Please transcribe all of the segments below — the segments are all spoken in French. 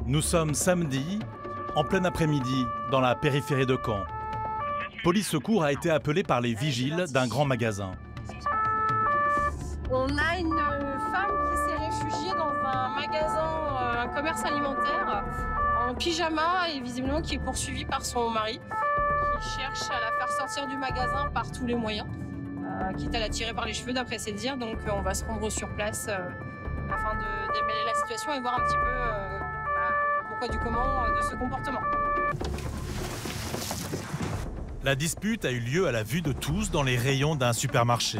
Nous sommes samedi, en plein après-midi, dans la périphérie de Caen. Police Secours a été appelée par les vigiles d'un grand magasin. On a une femme qui s'est réfugiée dans un magasin, un commerce alimentaire, en pyjama et visiblement qui est poursuivie par son mari, qui cherche à la faire sortir du magasin par tous les moyens, quitte à la tirer par les cheveux d'après ses dires. Donc on va se rendre sur place afin de démêler la situation et voir un petit peu le pourquoi du comment de ce comportement. La dispute a eu lieu à la vue de tous dans les rayons d'un supermarché.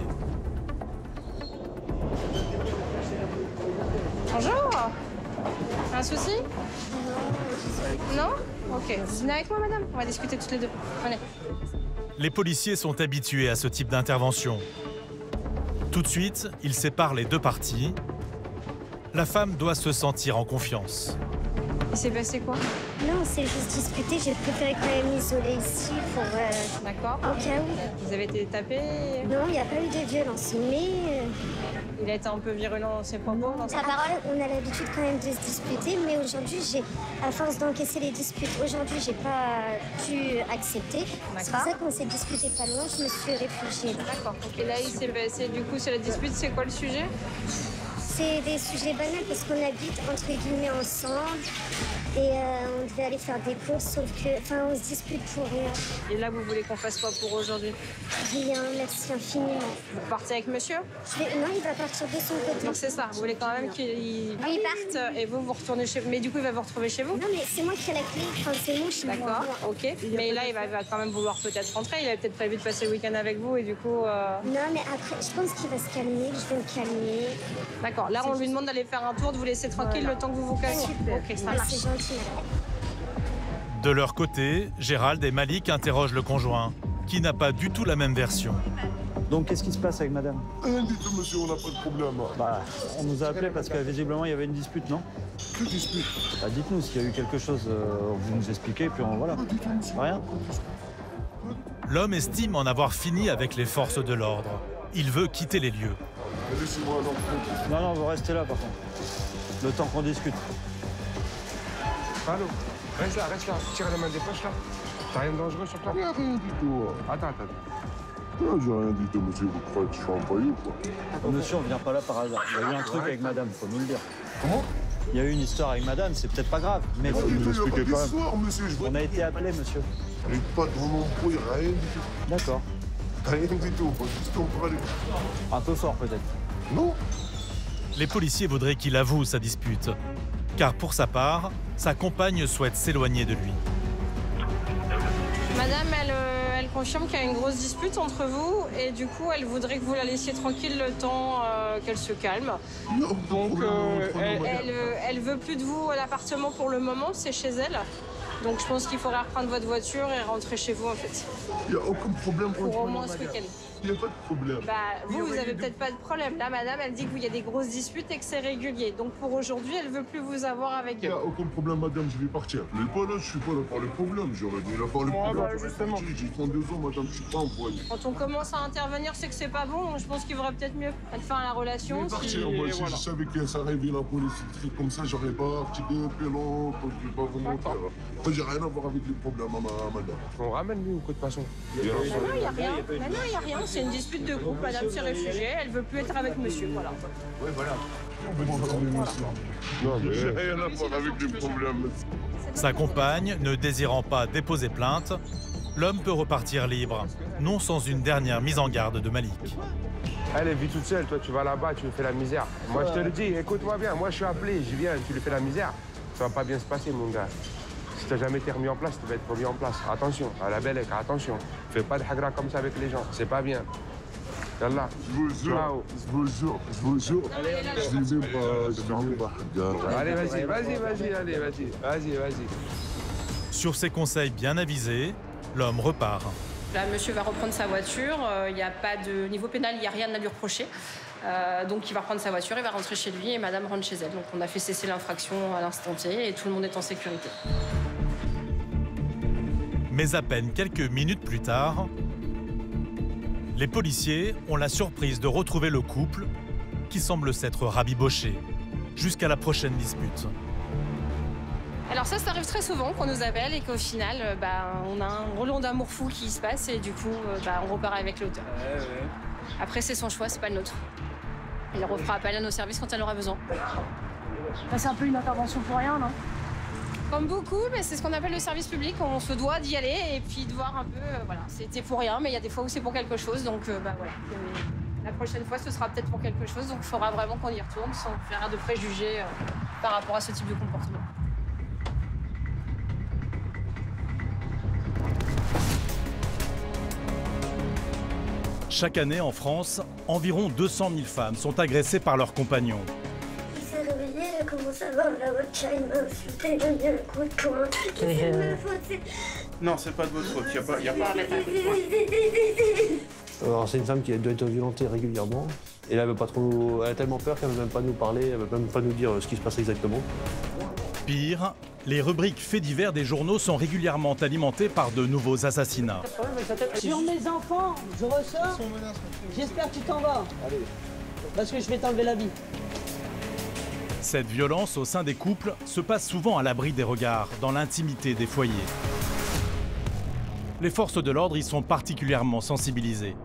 Bonjour. Un souci? Non? Ok. Vous venez avec moi, madame? On va discuter toutes les deux. Venez. Les policiers sont habitués à ce type d'intervention. Tout de suite, ils séparent les deux parties. La femme doit se sentir en confiance. Il s'est passé quoi? Non, c'est juste discuté. J'ai préféré quand même m'isoler ici pour... D'accord. Au cas où. Vous avez été tapé? Non, il n'y a pas eu de violence, mais... Il a été un peu virulent dans ses propos? Dans sa parole, on a l'habitude quand même de se disputer, mais aujourd'hui, à force d'encaisser les disputes, aujourd'hui, j'ai pas pu accepter. C'est pour ça qu'on s'est disputé pas loin, je me suis réfugiée. D'accord. Et là, il s'est passé, du coup, c'est la dispute, c'est quoi le sujet? C'est des sujets banals parce qu'on habite entre guillemets ensemble et on devait aller faire des courses, sauf que, on se dispute pour rien. Et là, vous voulez qu'on fasse quoi pour aujourd'hui? Rien, merci infiniment. Vous partez avec monsieur? Non, il va partir de son côté. Donc c'est ça, vous voulez quand même qu'il parte et vous retournez chez vous. Mais du coup, il va vous retrouver chez vous? Non, mais c'est moi qui ai la clé, c'est mon chez moi. D'accord, ok. Mais là, il va quand même vouloir peut-être rentrer. Il avait peut-être prévu de passer le week-end avec vous et du coup... Non, mais après, je pense qu'il va se calmer, je vais me calmer. D'accord, là, on lui demande d'aller faire un tour, de vous laisser tranquille le temps que vous vous calmez. Ok, ça marche. C'est gentil. De leur côté, Gérald et Malik interrogent le conjoint, qui n'a pas du tout la même version. Donc qu'est-ce qui se passe avec madame? Rien du tout, monsieur, on n'a pas de problème. Bah, on nous a appelé parce que visiblement il y avait une dispute, non? Que dispute? Bah, dites-nous s'il y a eu quelque chose, vous nous expliquez, puis voilà. Rien? L'homme estime en avoir fini avec les forces de l'ordre. Il veut quitter les lieux. Laissez-moi alors. Non, vous restez là par contre. Le temps qu'on discute. Allô? Reste là, tire la main des poches là. T'as rien de dangereux sur toi? Rien du tout. Attends. Non, j'ai rien du tout, monsieur, vous croyez que je suis employé ou quoi? Monsieur, on vient pas là par hasard. Il y a eu un truc avec madame, faut nous le dire. Comment? Il y a eu une histoire avec madame, c'est peut-être pas grave, mais faut nous expliquer quand même. Soir, monsieur, On a été appelé, monsieur. Et pas de mon bruit, rien du tout. D'accord. Rien du tout, faut juste qu'on parle. Un peu fort peut-être. Non? Les policiers voudraient qu'il avoue sa dispute, car pour sa part, sa compagne souhaite s'éloigner de lui. Madame, elle confirme qu'il y a une grosse dispute entre vous et du coup, elle voudrait que vous la laissiez tranquille le temps qu'elle se calme. Non, donc, elle veut plus de vous à l'appartement pour le moment, c'est chez elle. Donc, je pense qu'il faudrait reprendre votre voiture et rentrer chez vous, en fait. Il n'y a aucun problème. Pour au moins ce week-end. Il n'y a pas de problème. Bah, vous avez peut-être pas de problème. Là, madame, elle dit qu'il y a des grosses disputes et que c'est régulier. Donc, pour aujourd'hui, elle veut plus vous avoir avec Il n'y elle. a aucun problème, madame, je vais partir. Mais pas là, je suis pas là pour les problèmes. J'aurais dû là pour les problèmes. Bah, justement. J'ai 32 ans, madame, je suis pas employé. Quand on commence à intervenir, c'est que c'est pas bon. Je pense qu'il vaudrait peut-être mieux mettre fin à la relation. Je vais partir, moi, si je savais que ça arrivait la police, des trucs comme ça, j'aurais pas tiré plus longtemps, je vais pas vous mentir. Moi, j'ai rien à voir avec les problèmes à madame. On ramène lui ou quoi de façon? Non, il n'y a rien. Non, il n'y a rien. C'est une dispute de groupe. Madame s'est réfugiée. Elle veut plus être avec monsieur. Voilà. Oui, voilà. Non, mais j'ai rien à voir avec les problèmes. Sa compagne, ne désirant pas déposer plainte, l'homme peut repartir libre, non sans une dernière mise en garde de Malik. Elle vit toute seule, toi tu vas là-bas, tu lui fais la misère. Moi je te le dis, écoute-moi bien, moi je suis appelé, je viens, tu lui fais la misère. Ça va pas bien se passer mon gars. Si t'as jamais été remis en place, tu vas être remis en place. Attention, à la belle, attention. Fais pas de hagra comme ça avec les gens, c'est pas bien. Yallah. Je vous jure. Je vais même pas regarder. Allez, vas-y. Sur ses conseils bien avisés, l'homme repart. Là, monsieur va reprendre sa voiture. Il n'y a pas de niveau pénal, il n'y a rien à lui reprocher. Donc, il va reprendre sa voiture, il va rentrer chez lui et madame rentre chez elle. Donc, on a fait cesser l'infraction à l'instant T et tout le monde est en sécurité. Mais à peine quelques minutes plus tard, les policiers ont la surprise de retrouver le couple qui semble s'être rabiboché jusqu'à la prochaine dispute. Alors ça arrive très souvent qu'on nous appelle et qu'au final, on a un relon d'amour fou qui se passe et du coup, on repart avec l'auteur. Ouais. Après, c'est son choix, c'est pas le nôtre. Il refera appel à nos services quand elle aura besoin. C'est un peu une intervention pour rien, non? Comme beaucoup, mais c'est ce qu'on appelle le service public. On se doit d'y aller et puis de voir un peu, c'était pour rien, mais il y a des fois où c'est pour quelque chose, donc voilà. La prochaine fois, ce sera peut-être pour quelque chose, donc il faudra vraiment qu'on y retourne sans faire de préjugés par rapport à ce type de comportement. Chaque année en France, environ 200 000 femmes sont agressées par leurs compagnons. Il s'est réveillé, il a commencé à boire de la vodka, il m'a insulté, il m'a mis un coup de poing. C'est de ma faute. Non, c'est pas de votre faute, il n'y a pas à mettre un coup de poing. Alors c'est une femme qui doit être violentée régulièrement. Et là, elle a tellement peur qu'elle ne veut même pas nous parler, elle ne veut même pas nous dire ce qui se passe exactement. Pire, les rubriques faits divers des journaux sont régulièrement alimentées par de nouveaux assassinats. Sur mes enfants, je ressors. J'espère que tu t'en vas. Allez. Parce que je vais t'enlever la vie. Cette violence au sein des couples se passe souvent à l'abri des regards, dans l'intimité des foyers. Les forces de l'ordre y sont particulièrement sensibilisées.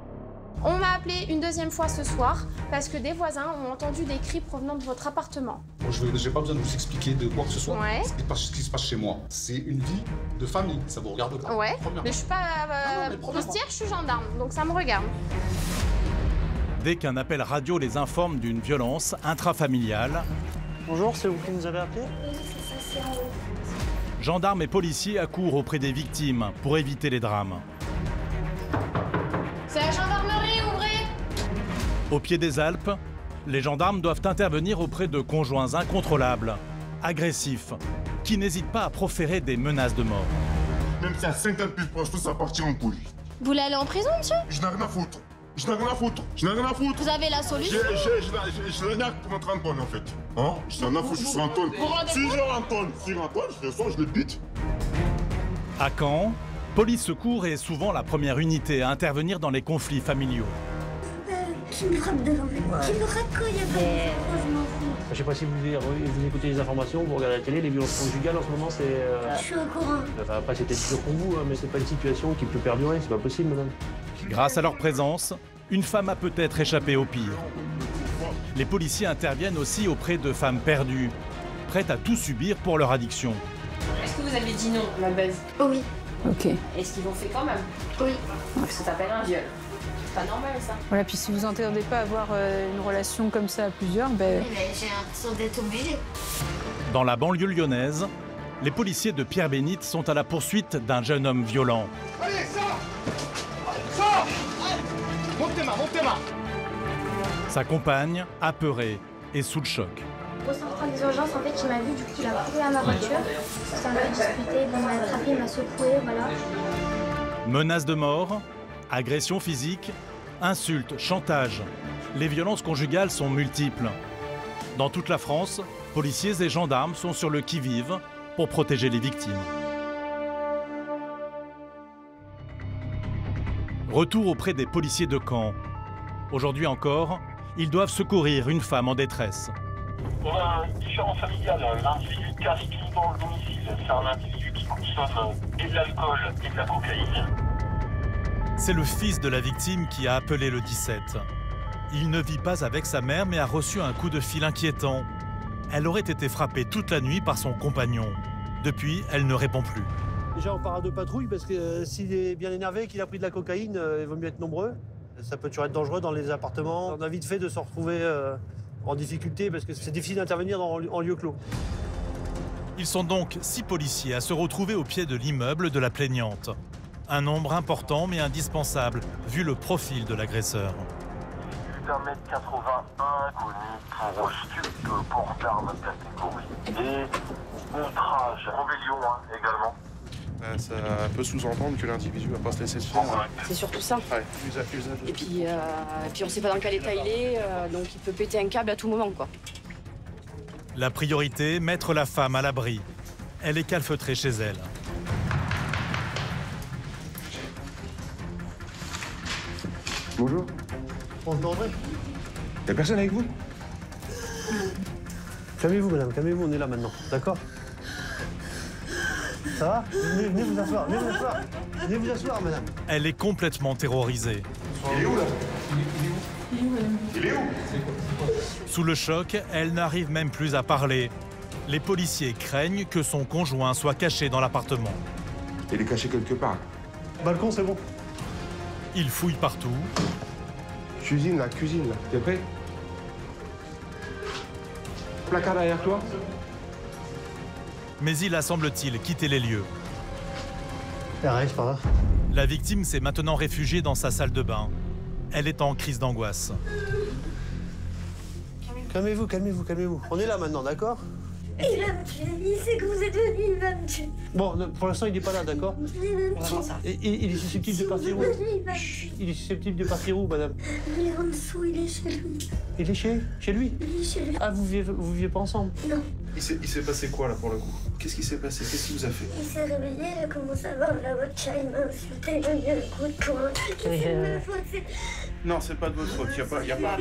On m'a appelé une deuxième fois ce soir parce que des voisins ont entendu des cris provenant de votre appartement. Bon, je n'ai pas besoin de vous expliquer de quoi que ce soit. Ouais. Ce qui se passe chez moi. C'est une vie de famille, ça vous regarde pas. Ouais, mais je suis pas postière, je suis gendarme, donc ça me regarde. Dès qu'un appel radio les informe d'une violence intrafamiliale, bonjour, c'est vous qui nous avez appelé? Oui, c'est ça, c'est en haut. Gendarmes et policiers accourent auprès des victimes pour éviter les drames. C'est la gendarmerie, ouvrez! Au pied des Alpes, les gendarmes doivent intervenir auprès de conjoints incontrôlables, agressifs, qui n'hésitent pas à proférer des menaces de mort. Même si à 50 000 francs, ça partir en couille. Vous voulez aller en prison, monsieur? Je n'ai rien à foutre. Je n'ai rien à foutre. Je n'ai rien à foutre. Vous avez la solution? Je n'ai rien pour rentrer en tonne, en fait. Hein? Je n'ai rien à foutre, je suis en tonne. Si je rentre en tonne, je descends, je les bite. À Caen, police secours est souvent la première unité à intervenir dans les conflits familiaux. Qui me frappe devant moi, qui me racoille après, je m'en fous. Je ne sais pas si vous écoutez les informations, vous regardez la télé, les violences conjugales en ce moment, c'est... Je suis au courant. Enfin, après, c'était dur pour vous, hein, mais c'est pas une situation qui peut perdurer, c'est pas possible, madame. Grâce à leur présence, une femme a peut-être échappé au pire. Les policiers interviennent aussi auprès de femmes perdues, prêtes à tout subir pour leur addiction. Est-ce que vous avez dit non à la base? Oui. Ok. Est-ce qu'ils l'ont fait quand même? Oui. Ça s'appelle un viol. C'est pas normal ça. Voilà, puis si vous n'entendez pas avoir une relation comme ça à plusieurs, ben... Mais j'ai l'impression d'être obligée. Dans la banlieue lyonnaise, les policiers de Pierre-Bénite sont à la poursuite d'un jeune homme violent. Allez, sors! Sors! Monte tes mains! Sa compagne, apeurée, est sous le choc. Au centre des urgences, en fait, il m'a vu, du coup, il a couru à ma voiture. C'est un peu disputé, il m'a attrapé, il m'a secoué, voilà. Menaces de mort, agressions physiques, insultes, chantage. Les violences conjugales sont multiples. Dans toute la France, policiers et gendarmes sont sur le qui-vive pour protéger les victimes. Retour auprès des policiers de Caen. Aujourd'hui encore, ils doivent secourir une femme en détresse. On a une différence familiale. L'individu casse tout dans le domicile. C'est un individu qui consomme et de l'alcool et de la cocaïne. C'est le fils de la victime qui a appelé le 17. Il ne vit pas avec sa mère mais a reçu un coup de fil inquiétant. Elle aurait été frappée toute la nuit par son compagnon. Depuis, elle ne répond plus. Déjà, on part à deux patrouilles parce que s'il est bien énervé, qu'il a pris de la cocaïne, il vaut mieux être nombreux. Ça peut toujours être dangereux dans les appartements. On a vite fait de se retrouver en difficulté parce que c'est difficile d'intervenir en lieu clos. Ils sont donc 6 policiers à se retrouver au pied de l'immeuble de la plaignante. Un nombre important mais indispensable, vu le profil de l'agresseur. 1m81, connu pour stupre, port d'armes catégorie et outrage, rébellion également. Ça peut sous-entendre que l'individu va pas se laisser se faire. C'est surtout ça. Ouais, usage. Et puis on sait pas dans quel état il est, donc il peut péter un câble à tout moment, quoi. La priorité, mettre la femme à l'abri. Elle est calfeutrée chez elle. Bonjour. Bonjour, André. Y'a personne avec vous? Calmez-vous, madame, calmez-vous, on est là maintenant, d'accord? Ça va? Venez vous asseoir, venez vous asseoir. Venez vous asseoir, madame. Elle est complètement terrorisée. Il est où, là? Il est où? Sous le choc, elle n'arrive même plus à parler. Les policiers craignent que son conjoint soit caché dans l'appartement. Il est caché quelque part. Balcon, c'est bon. Ils fouillent partout. Cuisine, là. T'es prêt? Placard derrière toi. Mais il a, semble-t-il, quitté les lieux. Arrête, c'est pas grave. La victime s'est maintenant réfugiée dans sa salle de bain. Elle est en crise d'angoisse. Calmez-vous, calmez-vous, calmez-vous. On est là maintenant, d'accord? Il va me tuer, il sait que vous êtes venu, il va me tuer. Bon, pour l'instant, il n'est pas là, d'accord? Il est susceptible de partir où? Il est susceptible de partir où, madame? Il est en dessous, il est chez lui. Il est chez lui? Il est chez lui. Ah, vous vivez pas ensemble? Non. Il s'est passé quoi, là, pour le coup? Qu'est-ce qui s'est passé? Qu'est-ce qu'il vous a fait? Il s'est réveillé, il a commencé à avoir la vodka, il m'a insulté, il m'a mis un coup de poing. C'est de ma faute, Non, c'est pas de votre faute, y a pas...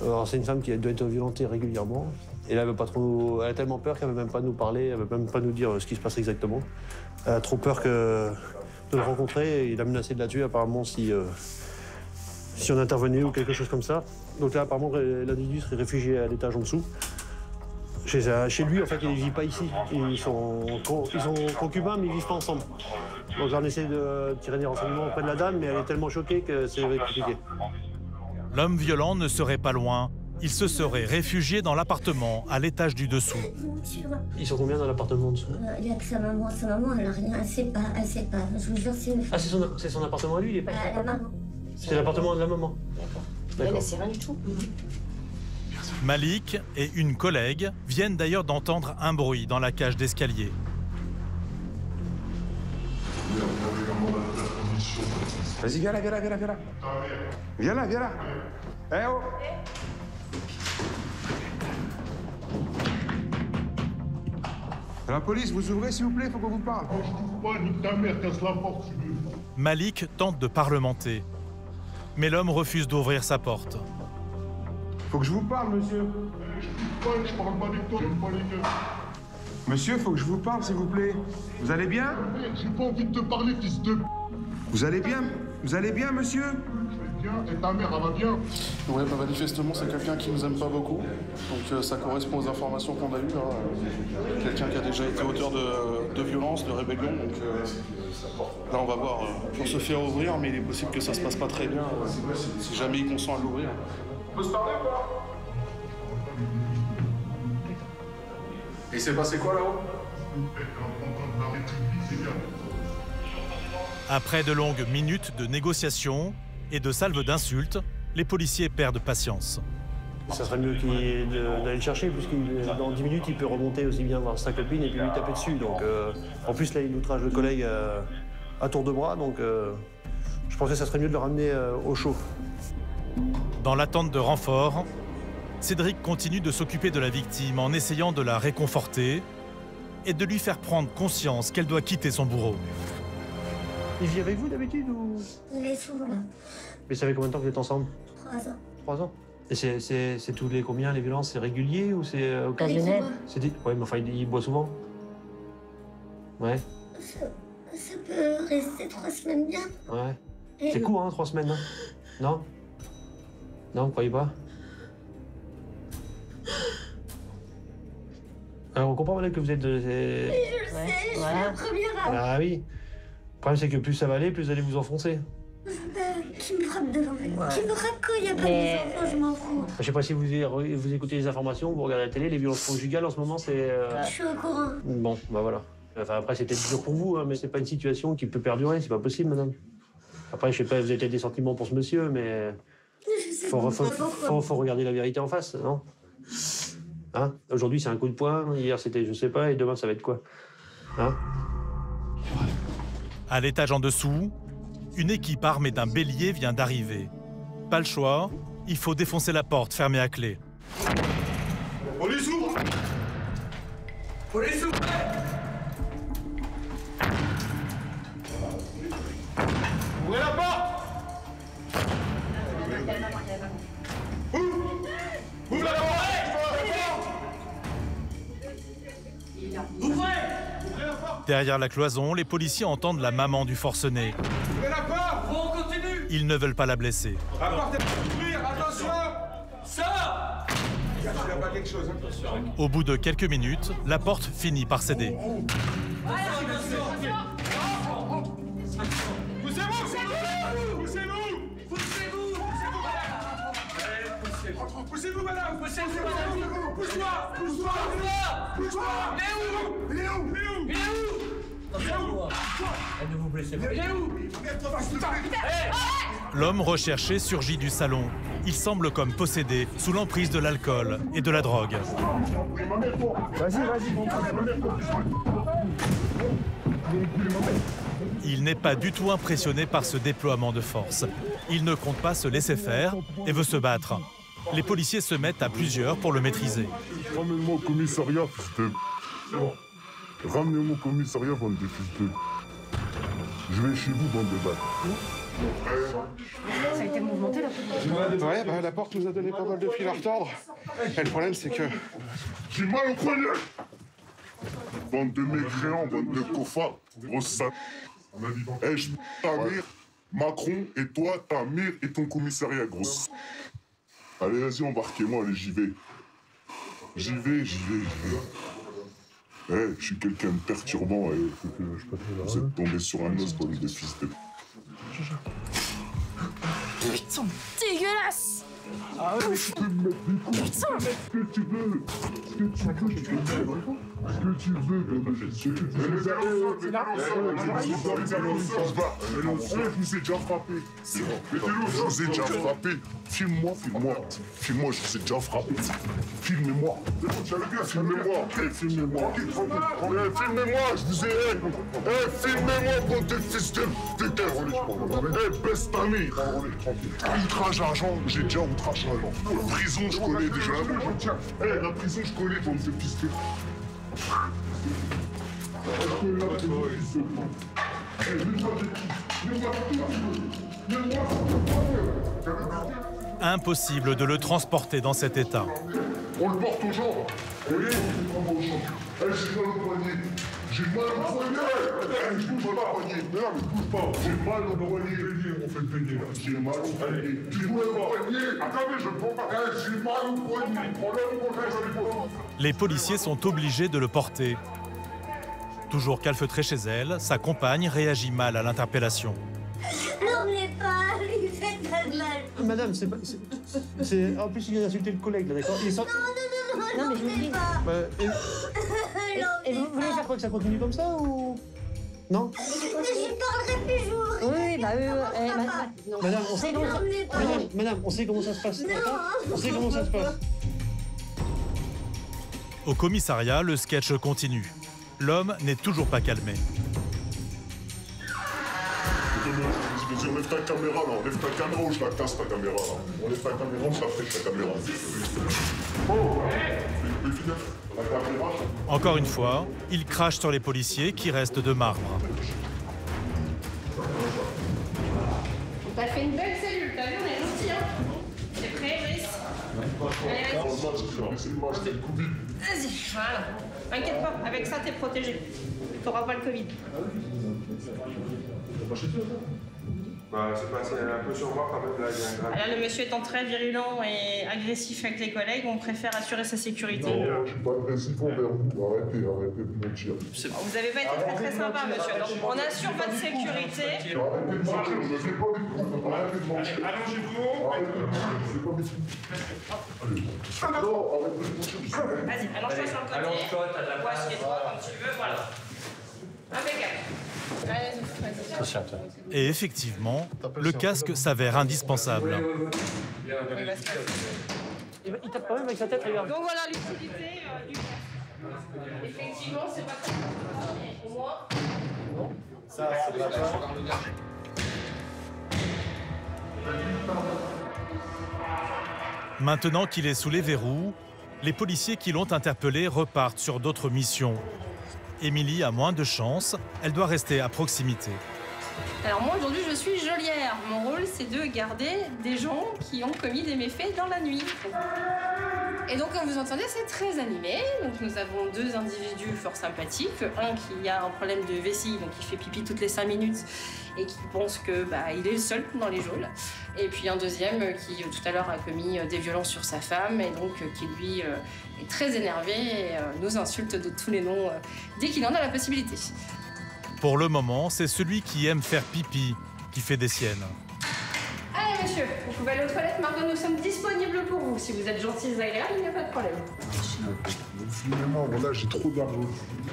Alors, c'est une femme qui doit être violentée régulièrement. Et là, elle a tellement peur qu'elle ne veut même pas nous parler, elle ne veut même pas nous dire ce qui se passe exactement. Elle a trop peur de le rencontrer. Il a menacé de la tuer, apparemment, si on intervenait ou quelque chose comme ça. Donc là, apparemment, l'individu serait réfugié à l'étage en dessous. Chez lui, en fait, il ne vit pas ici. Ils sont concubins, mais ils ne vivent pas ensemble. Donc là, on essaie de tirer des renseignements auprès de la dame, mais elle est tellement choquée que c'est compliqué. L'homme violent ne serait pas loin. Il se serait réfugié dans l'appartement à l'étage du dessous. Ils sont combien dans l'appartement en dessous? Il n'y a que sa maman, elle n'a rien, elle sait pas. Je vous jure, c'est une... Ah, c'est son appartement à lui, il est pas... La maman. C'est l'appartement de la maman. D'accord. Elle, c'est rien du tout. Malik et une collègue viennent d'ailleurs d'entendre un bruit dans la cage d'escalier. Vas-y, viens là. Viens là. Eh oh! La police, vous ouvrez s'il vous plaît, faut qu'on vous parle. Malik tente de parlementer, mais l'homme refuse d'ouvrir sa porte. Faut que je vous parle, monsieur. Monsieur, faut que je vous parle, s'il vous plaît. Vous allez bien? J'ai pas envie de te parler, fils de... Vous allez bien? Vous allez bien, monsieur? Et ta mère, elle va bien? Ouais, bah manifestement, c'est quelqu'un qui nous aime pas beaucoup. Donc ça correspond aux informations qu'on a eues. Hein. Quelqu'un qui a déjà été auteur de violence, de rébellion. Donc là, on va voir pour se faire ouvrir, mais il est possible que ça se passe pas très bien si jamais il consent à l'ouvrir. On peut se parler ou pas? Et il s'est passé quoi là-haut? Après de longues minutes de négociations et de salves d'insultes, les policiers perdent patience. Ça serait mieux d'aller le chercher, puisque dans 10 minutes, il peut remonter aussi bien voir sa copine et puis lui taper dessus. Donc, en plus, là, il outrage le collègue à tour de bras, donc je pense que ça serait mieux de le ramener au chaud. Dans l'attente de renfort, Cédric continue de s'occuper de la victime en essayant de la réconforter et de lui faire prendre conscience qu'elle doit quitter son bourreau. Il vit avec vous d'habitude ou... Il est souvent là. Mais ça fait combien de temps que vous êtes ensemble? 3 ans. 3 ans. Et c'est tous les combien, les violences? C'est régulier ou c'est occasionnel? Ouais, mais enfin, il boit souvent? Ouais. Ça peut rester 3 semaines bien. Ouais. C'est court, hein, 3 semaines, hein? Non? Non, vous croyez pas? Alors, on comprend que vous êtes... Oui, je le sais, je suis la première à... Ah oui. Le problème, c'est que plus ça va aller, plus vous allez vous enfoncer. Qui me frappe devant moi. Qui me frappe quand il n'y a pas des enfants, je m'en fous. Je sais pas si vous écoutez les informations, vous regardez la télé, les violences conjugales en ce moment, c'est... Je suis au courant. Bon, bah voilà. Enfin, après, c'est peut-être dur pour vous, hein, mais c'est pas une situation qui peut perdurer, c'est pas possible, madame. Après, je sais pas, vous avez peut-être des sentiments pour ce monsieur, mais... Faut regarder la vérité en face, non? Hein? Aujourd'hui, c'est un coup de poing, hier, c'était je sais pas, et demain, ça va être quoi? Hein? À l'étage en dessous, une équipe armée d'un bélier vient d'arriver. Pas le choix, il faut défoncer la porte fermée à clé. Police ouvre! Police ouvre! Ouvrez la porte! Ouvre la porte! Ouvrez! Derrière la cloison, les policiers entendent la maman du forcené. Ouvrez la porte, on continue. Ils ne veulent pas la blesser. La porte est ouverte, attention. Ça. Il n'y a pas quelque chose. Hein. Au bout de quelques minutes, la porte finit par céder. Poussez-vous, madame. Poussez-vous. Pousse-toi. Pousse-toi. Pousse-toi. Il est où? Ne vous blessez pas. L'homme recherché surgit du salon. Il semble comme possédé, sous l'emprise de l'alcool et de la drogue. Il n'est pas du tout impressionné par ce déploiement de force. Il ne compte pas se laisser faire et veut se battre. Les policiers se mettent à plusieurs pour le maîtriser. Ramenez-moi au commissariat, fils de... Ramenez-moi au commissariat, bande de fils de... Je vais chez vous, bande de bâtards. Ça a été mouvementé, la porte. Ouais, bah, la porte nous a donné pas mal de fil à retordre. Et le problème, c'est que... J'ai mal au poignet. Bande de mécréants, bande de cofards, grosse sale. Eh, je ta mère, Macron, et toi, ta mère et ton commissariat, grosse. Allez, vas-y, embarquez-moi, allez, j'y vais. J'y vais. Eh, je suis quelqu'un de perturbant, et vous êtes tombé sur un os, bande de fils de... Ils sont dégueulasses. Ah ouais, tu peux me mettre des coups. Putain. Ce que tu veux. Ce que tu veux. Ce que tu veux. Je vous ai déjà frappé. Je vous ai déjà frappé. Filme-moi. Je vous ai déjà frappé. Filmez-moi. Filmez-moi, je vous ai... filmez-moi, bande de fils de... baisse ta mère. Outrage argent, j'ai déjà outrage argent. Prison, je connais déjà. La prison, je connais, bande de fils de... Impossible de le transporter dans cet état. On le porte aux gens. Vous voyez, j'ai mal au poignet. J'ai mal au poignet. Je bouge pas au poignet. Mais non, mais bouge pas. J'ai mal au poignet. On fait le payer là. J'ai mal au poignet. J'ai mal au poignet. Attendez, je prends pas. J'ai mal au poignet. Les policiers sont obligés de le porter. Toujours calfeutrée chez elle, sa compagne réagit mal à l'interpellation. N'emmenez pas, lui faites pas de mal. Madame, c'est... En plus, il vient d'insulter le collègue, là, d'accord? Non, mais je vous dis... Et vous voulez faire quoi, que ça continue comme ça, ou... Non? Je parlerai plus, je vous... Oui, bah oui. Madame, on sait comment ça... Madame, on sait comment ça se passe, d'accord? On sait comment ça se passe. Au commissariat, le sketch continue. L'homme n'est toujours pas calmé. Enlève ta caméra là, enlève ta caméra ou je la casse ta caméra là. Enlève ta caméra, je la fais ta caméra. La caméra. Encore une fois, il crache sur les policiers qui restent de marbre. T'as fait une belle cellule, t'as vu, on est gentils, hein. T'es prêt, Brice? Allez, vas-y, voilà. T'inquiète pas, avec ça, t'es protégé. T'auras pas le Covid. Bah, c'est passé un peu sur moi quand même, là, il y a un grave. Là, le monsieur étant très virulent et agressif avec les collègues, on préfère assurer sa sécurité. Non, je suis pas agressif envers vous. Arrêtez de mentir. Vous avez pas été très sympa, monsieur. Donc, on assure votre sécurité. Arrêtez de mentir, je ne fais pas des coups. Arrêtez de mentir. Allongez-vous. Arrêtez de mentir, je ne fais pas des coups. Non, arrêtez de mentir. Vas-y, allonge-toi sur le côté. Allonge-toi, t'as de la place. Assieds-toi comme tu veux, voilà. Impeccable. Et effectivement, le casque s'avère indispensable. Il tape quand même avec sa tête, regarde. Donc voilà l'utilité du casque. Effectivement, c'est pas très important, mais au moins... Ça, c'est pas ça. Maintenant qu'il est sous les verrous, les policiers qui l'ont interpellé repartent sur d'autres missions. Émilie a moins de chance, elle doit rester à proximité. Alors moi aujourd'hui je suis geôlière. Mon rôle c'est de garder des gens qui ont commis des méfaits dans la nuit. Et donc, comme vous entendez, c'est très animé. Donc, nous avons 2 individus fort sympathiques. Un qui a un problème de vessie, donc il fait pipi toutes les 5 minutes et qui pense que il est le seul dans les geôles. Et puis un deuxième qui, tout à l'heure, a commis des violences sur sa femme et donc qui, lui, est très énervé et nous insulte de tous les noms dès qu'il en a la possibilité. Pour le moment, c'est celui qui aime faire pipi qui fait des siennes. Allez, monsieur, vous pouvez aller aux toilettes. Margot, nous sommes disponibles pour vous. Si vous êtes gentils et agréables, il n'y a pas de problème. Filmez-moi, voilà, j'ai trop d'argent.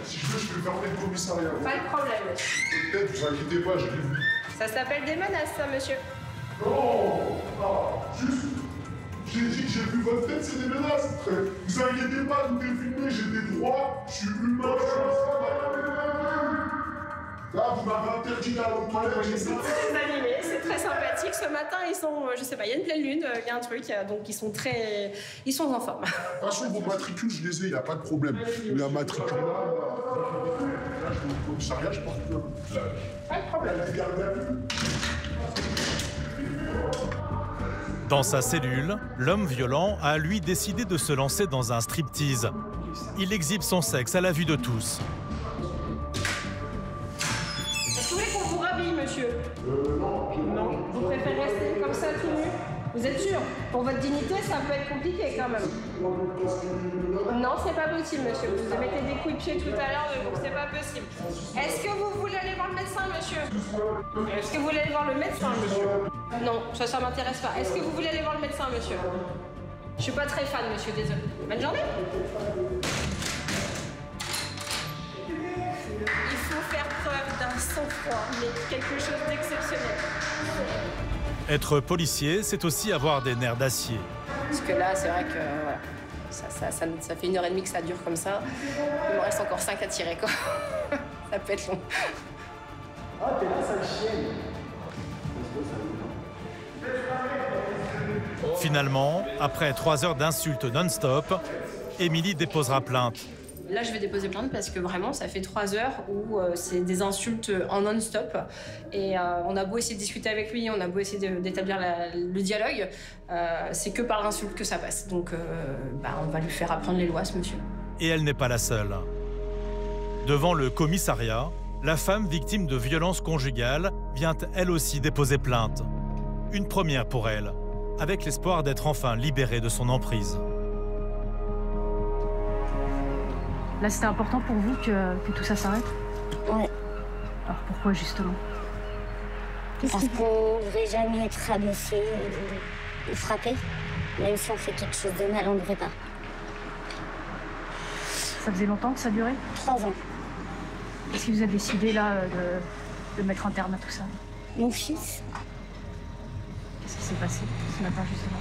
Si je veux, je peux fermer le commissariat. Pas de problème, monsieur. Peut-être, vous inquiétez pas, je l'ai vu. Ça s'appelle des menaces, ça, monsieur. Non, juste, j'ai dit que j'ai vu votre tête, c'est des menaces. Vous inquiétez pas, tout est filmé, j'ai des droits, je suis humain, je suis un. Là, vous m'avez interdit d'aller aux toilettes. C'est très animé, c'est très sympathique. Ce matin, ils sont, je sais pas, il y a une pleine lune, il y a un truc, donc ils sont en forme. De toute façon, vos matricules, je les ai, il n'y a pas de problème. La matricule là, je vais au commissariat, je pense que. Pas de problème. Dans sa cellule, l'homme violent a lui décidé de se lancer dans un striptease. Il exhibe son sexe à la vue de tous. Est-ce que vous voulez qu'on vous rhabille, monsieur? Non. Vous préférez rester comme ça tout nu? Vous êtes sûr? Pour votre dignité, ça peut être compliqué quand même. Non, c'est pas possible, monsieur. Vous avez mettez des coups de pied tout à l'heure, donc c'est pas possible. Est-ce que vous voulez aller voir le médecin, monsieur? Est-ce que vous voulez aller voir le médecin, monsieur? Non, ça m'intéresse pas. Est-ce que vous voulez aller voir le médecin, monsieur? Je suis pas très fan, monsieur, désolé. Bonne journée. Il faut faire preuve d'un sang-froid, mais quelque chose d'exceptionnel. Être policier, c'est aussi avoir des nerfs d'acier. Parce que là, c'est vrai que voilà, ça fait 1h30 que ça dure comme ça. Il me reste encore 5 à tirer, quoi. Ça peut être long. Ah, t'es la sale chienne. Finalement, après 3 heures d'insultes non-stop, Émilie déposera plainte. Là, je vais déposer plainte parce que vraiment, ça fait 3 heures où c'est des insultes en non-stop. Et on a beau essayer de discuter avec lui, on a beau essayer d'établir le dialogue, c'est que par l'insulte que ça passe. Donc, on va lui faire apprendre les lois, ce monsieur. Et elle n'est pas la seule. Devant le commissariat, la femme victime de violences conjugales vient elle aussi déposer plainte. Une première pour elle, avec l'espoir d'être enfin libérée de son emprise. Là, c'était important pour vous que tout ça s'arrête? Ouais. Alors pourquoi justement? Parce qu'on ne devrait jamais être rabaissé ou frappé. Même si on fait quelque chose de mal, on ne devrait pas. Ça faisait longtemps que ça durait? 3 ans. Est-ce que vous avez décidé là de mettre un terme à tout ça? Mon fils. Qu'est-ce qui s'est passé ce matin justement?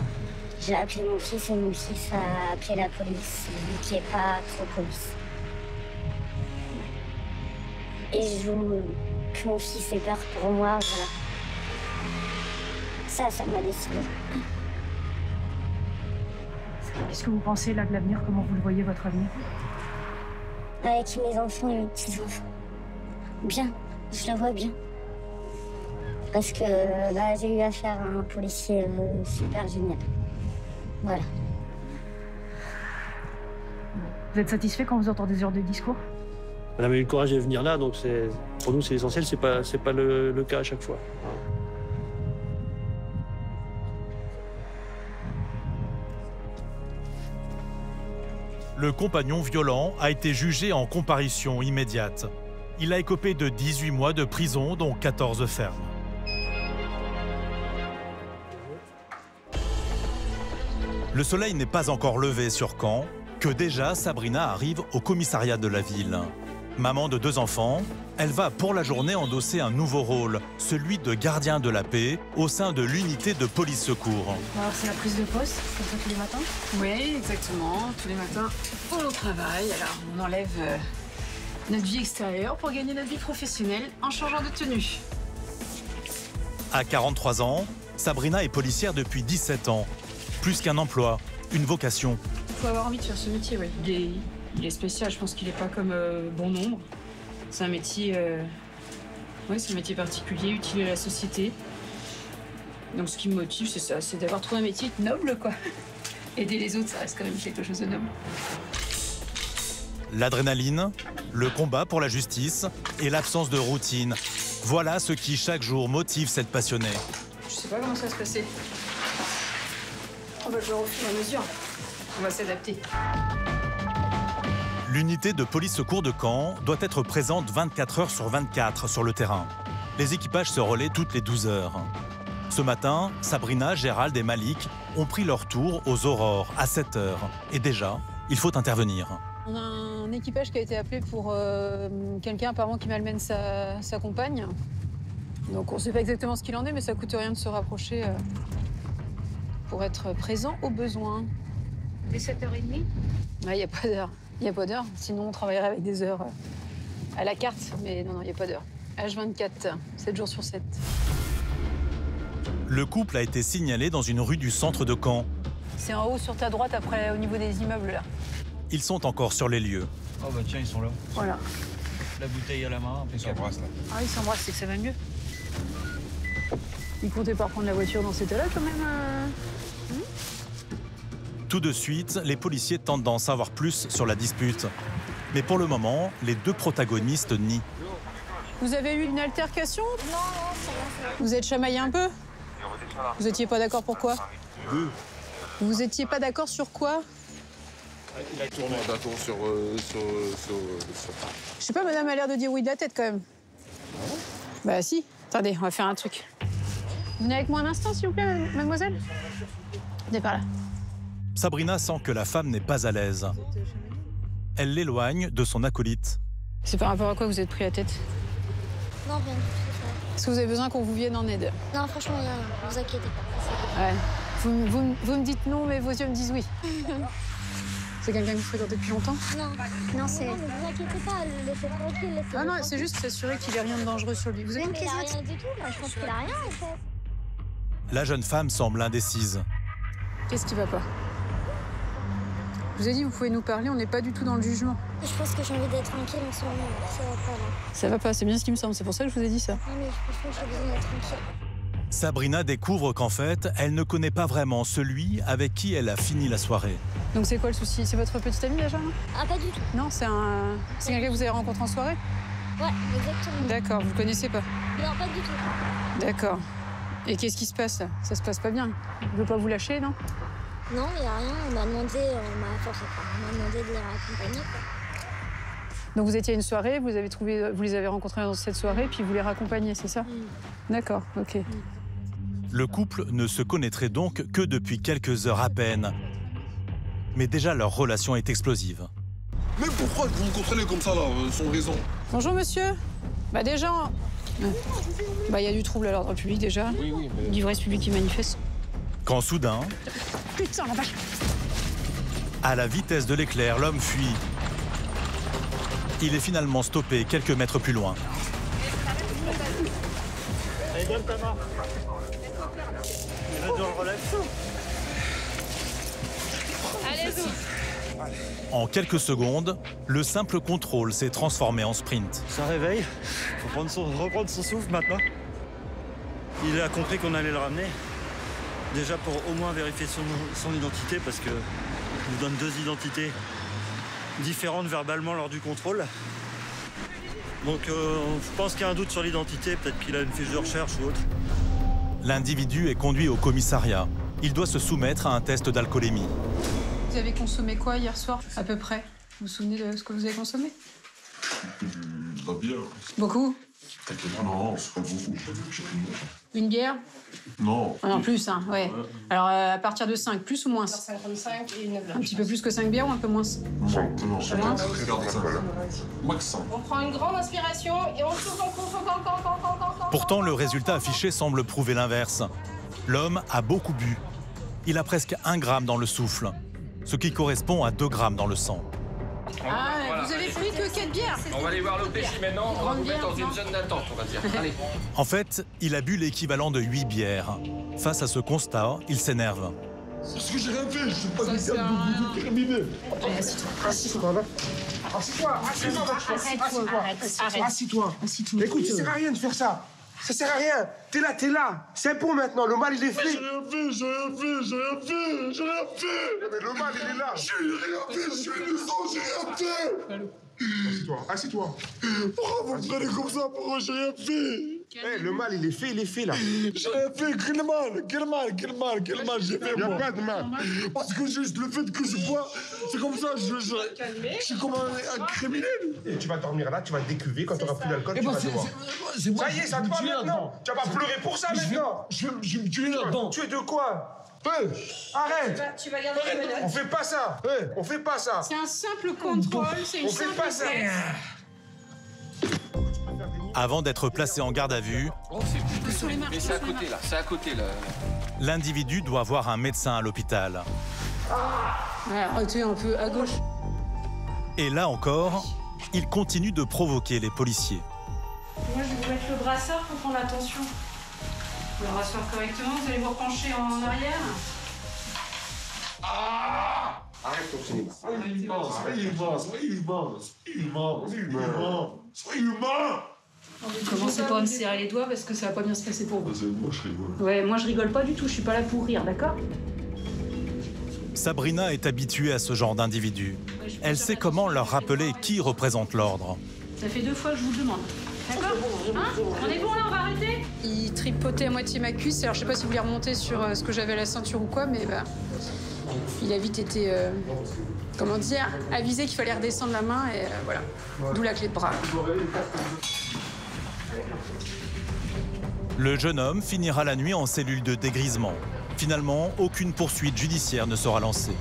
J'ai appelé mon fils et mon fils a appelé la police, lui qui n'est pas trop police. Et je veux que mon fils ait peur pour moi, voilà. Ça m'a décidé. Qu'est-ce que vous pensez là de l'avenir? Comment vous le voyez, votre avenir? Avec mes enfants et mes petits-enfants. Bien, je le vois bien. Parce que j'ai eu affaire à un policier super génial. Voilà. Vous êtes satisfait quand vous entendez des heures de discours? Elle avait eu le courage de venir là, donc pour nous c'est essentiel, c'est pas le cas à chaque fois. Le compagnon violent a été jugé en comparution immédiate. Il a écopé de 18 mois de prison, dont 14 fermes. Le soleil n'est pas encore levé sur Caen, que déjà Sabrina arrive au commissariat de la ville. Maman de 2 enfants, elle va pour la journée endosser un nouveau rôle, celui de gardien de la paix au sein de l'unité de police secours. Alors c'est la prise de poste, comme ça tous les matins? Oui, exactement. Tous les matins, on travaille. Alors on enlève notre vie extérieure pour gagner notre vie professionnelle en changeant de tenue. À 43 ans, Sabrina est policière depuis 17 ans. Plus qu'un emploi, une vocation. Il faut avoir envie de faire ce métier, oui. Il est spécial, je pense qu'il n'est pas comme bon nombre. C'est un métier, c'est un métier particulier, utile à la société. Donc ce qui me motive, c'est ça, c'est d'avoir trouvé un métier noble, quoi. aider les autres, ça reste quand même quelque chose de noble. L'adrénaline, le combat pour la justice et l'absence de routine. Voilà ce qui, chaque jour, motive cette passionnée. Je sais pas comment ça va se passer. On va le voir au fur et à mesure. On va s'adapter. L'unité de police secours de Caen doit être présente 24 heures sur 24 sur le terrain. Les équipages se relaient toutes les 12 heures. Ce matin, Sabrina, Gérald et Malik ont pris leur tour aux aurores à 7 heures. Et déjà, il faut intervenir. On a un équipage qui a été appelé pour quelqu'un apparemment qui malmène sa compagne. Donc on ne sait pas exactement ce qu'il en est, mais ça coûte rien de se rapprocher pour être présent au besoin. Dès 7h30 ? Il n'y a pas d'heure. Il n'y a pas d'heure, sinon on travaillerait avec des heures à la carte. Mais non, il n'y a pas d'heure. H24, 7 jours sur 7. Le couple a été signalé dans une rue du centre de Caen. C'est en haut sur ta droite, après au niveau des immeubles là. Ils sont encore sur les lieux. Oh bah tiens, ils sont là. Voilà. La bouteille à la main, Ils s'embrassent là. Ah, ils s'embrassent, c'est que ça va mieux. Ils comptaient pas prendre la voiture dans cet état-là quand même. Tout de suite, les policiers tentent d'en savoir plus sur la dispute. Mais pour le moment, les deux protagonistes nient. Vous avez eu une altercation? Non, ça va. Vous êtes chamaillé un peu? Vous étiez pas d'accord pourquoi? Vous étiez pas d'accord sur quoi? Il a tourné d'accord sur. Je sais pas, madame a l'air de dire oui de la tête quand même. Bah si. Attendez, on va faire un truc. Venez avec moi un instant, s'il vous plaît, mademoiselle. Venez par là. Sabrina sent que la femme n'est pas à l'aise. Elle l'éloigne de son acolyte. C'est par rapport à quoi vous êtes pris la tête? Non, rien du tout. Est-ce que vous avez besoin qu'on vous vienne en aide? Non, franchement, rien, ne vous inquiétez pas. Ouais. Vous me dites non, mais vos yeux me disent oui. C'est quelqu'un que vous fréquentez depuis longtemps? Non, c'est... Non, ne vous inquiétez pas, laissez tranquille, laissez. Ah non, c'est juste s'assurer qu'il n'y a rien de dangereux sur lui. Vous êtes qu'il a rien du tout, moi je pense qu'il a rien en fait. La jeune femme semble indécise. Qu'est-ce qui va pas? Je vous ai dit, vous pouvez nous parler, on n'est pas du tout dans le jugement. Je pense que j'ai envie d'être tranquille en ce moment, ça va pas là. Ça va pas, c'est bien ce qui me semble, c'est pour ça que je vous ai dit ça. Non mais franchement, j'ai besoin d'être tranquille. Sabrina découvre qu'en fait, elle ne connaît pas vraiment celui avec qui elle a fini la soirée. Donc c'est quoi le souci? C'est votre petit ami déjà? Ah, pas du tout. Non, c'est quelqu'un que vous avez rencontré en soirée? Ouais, exactement. D'accord, vous le connaissez pas? Non, pas du tout. D'accord. Et qu'est-ce qui se passe là? Ça se passe pas bien? Il veut pas vous lâcher, non? Non, il n'y a rien, on m'a demandé, on m'a demandé de les raccompagner. Donc vous étiez à une soirée, vous les avez rencontrés dans cette soirée, puis vous les raccompagnez, c'est ça? D'accord, ok. Le couple ne se connaîtrait donc que depuis quelques heures à peine. Mais déjà, leur relation est explosive. Mais pourquoi vous me comprenez comme ça, là, sans raison? Bonjour, monsieur. Bah déjà, bah il y a du trouble à l'ordre public déjà. Oui, mais... L'ivresse publique qui manifeste. Quand soudain, Putain, la vache! à la vitesse de l'éclair, l'homme fuit. Il est finalement stoppé quelques mètres plus loin. Allez, donne ta main. Et là, on le relève. Allez-y. En quelques secondes, le simple contrôle s'est transformé en sprint. Ça réveille. Faut reprendre son souffle maintenant. Il a compris qu'on allait le ramener. Déjà pour au moins vérifier son identité, parce que nous donne deux identités différentes verbalement lors du contrôle. Donc je pense qu'il y a un doute sur l'identité, peut-être qu'il a une fiche de recherche ou autre. L'individu est conduit au commissariat. Il doit se soumettre à un test d'alcoolémie. Vous avez consommé quoi hier soir, à peu près? Vous vous souvenez de ce que vous avez consommé? La bière. Beaucoup? Non, c'est pas beaucoup. Une bière? Non. Ah non, plus, hein, ouais. Alors, à partir de 5, plus ou moins? 55 et 9. Un petit peu plus que 5 bières ou un peu moins? Non, c'est Moins? Max 5. On prend une grande inspiration et on souffle encore. Pourtant, le résultat affiché semble prouver l'inverse. L'homme a beaucoup bu. Il a presque 1 gramme dans le souffle, ce qui correspond à 2 grammes dans le sang. Ah, vous avez pris que 4 bières? On va aller voir l'OPJ maintenant, on va vous mettre dans une non zone d'attente, on va dire. Allez. En fait, il a bu l'équivalent de 8 bières. Face à ce constat, il s'énerve. Parce que j'ai rien fait, je suis pas quelqu'un de terminé. Assis-toi, là. Assis-toi, assis-toi. Assis-toi. Écoute, ça sert à rien de faire ça. Ça sert à rien. T'es là. C'est bon maintenant. Le mal, il est fait. J'ai rien fait. Mais le mal, il est là. J'ai rien fait, je suis innocent, j'ai rien fait. Assieds-toi. Pourquoi vous me prenez comme ça? Pourquoi j'ai rien fait? Le mal, il est fait là. J'ai rien fait, quel mal j'ai fait, moi? Y a pas de mal. Parce que juste le fait que je bois, c'est comme ça, je suis comme un criminel. Et tu vas dormir là, tu vas décuver, quand tu n'auras plus d'alcool, tu vas te voir. Ça y est, ça te va maintenant. Tu vas pas pleurer pour ça maintenant. Je vais me tuer là-dedans. Tu es de quoi? Arrête. Tu vas garder les menottes. On fait pas ça. On fait pas ça. C'est un simple contrôle, c'est une simple pas ça. enquête. Avant d'être placé en garde à vue, Mais c'est à côté là, l'individu doit voir un médecin à l'hôpital. Arrêtez un peu à gauche. Et là encore, il continue de provoquer les policiers. Moi, je vais vous mettre le brassard pour prendre la tension. Vous le rasseoir correctement, vous allez vous repencher en arrière. Arrête ton cinéma. Soyez humain. Commencez pas à me serrer les doigts parce que ça va pas bien se passer pour vous. Moi, je rigole. Ouais, moi je rigole pas du tout, je suis pas là pour rire, d'accord? Sabrina est habituée à ce genre d'individus. Elle sait comment leur rappeler qui représente l'ordre. Ça fait 2 fois que je vous le demande. D'accord? Hein? On est bon là, on va arrêter? Il tripotait à moitié ma cuisse. Alors je sais pas si vous voulez remonter sur ce que j'avais à la ceinture ou quoi, mais bah, il a vite été, comment dire, avisé qu'il fallait redescendre la main et voilà. D'où la clé de bras. Le jeune homme finira la nuit en cellule de dégrisement. Finalement, aucune poursuite judiciaire ne sera lancée.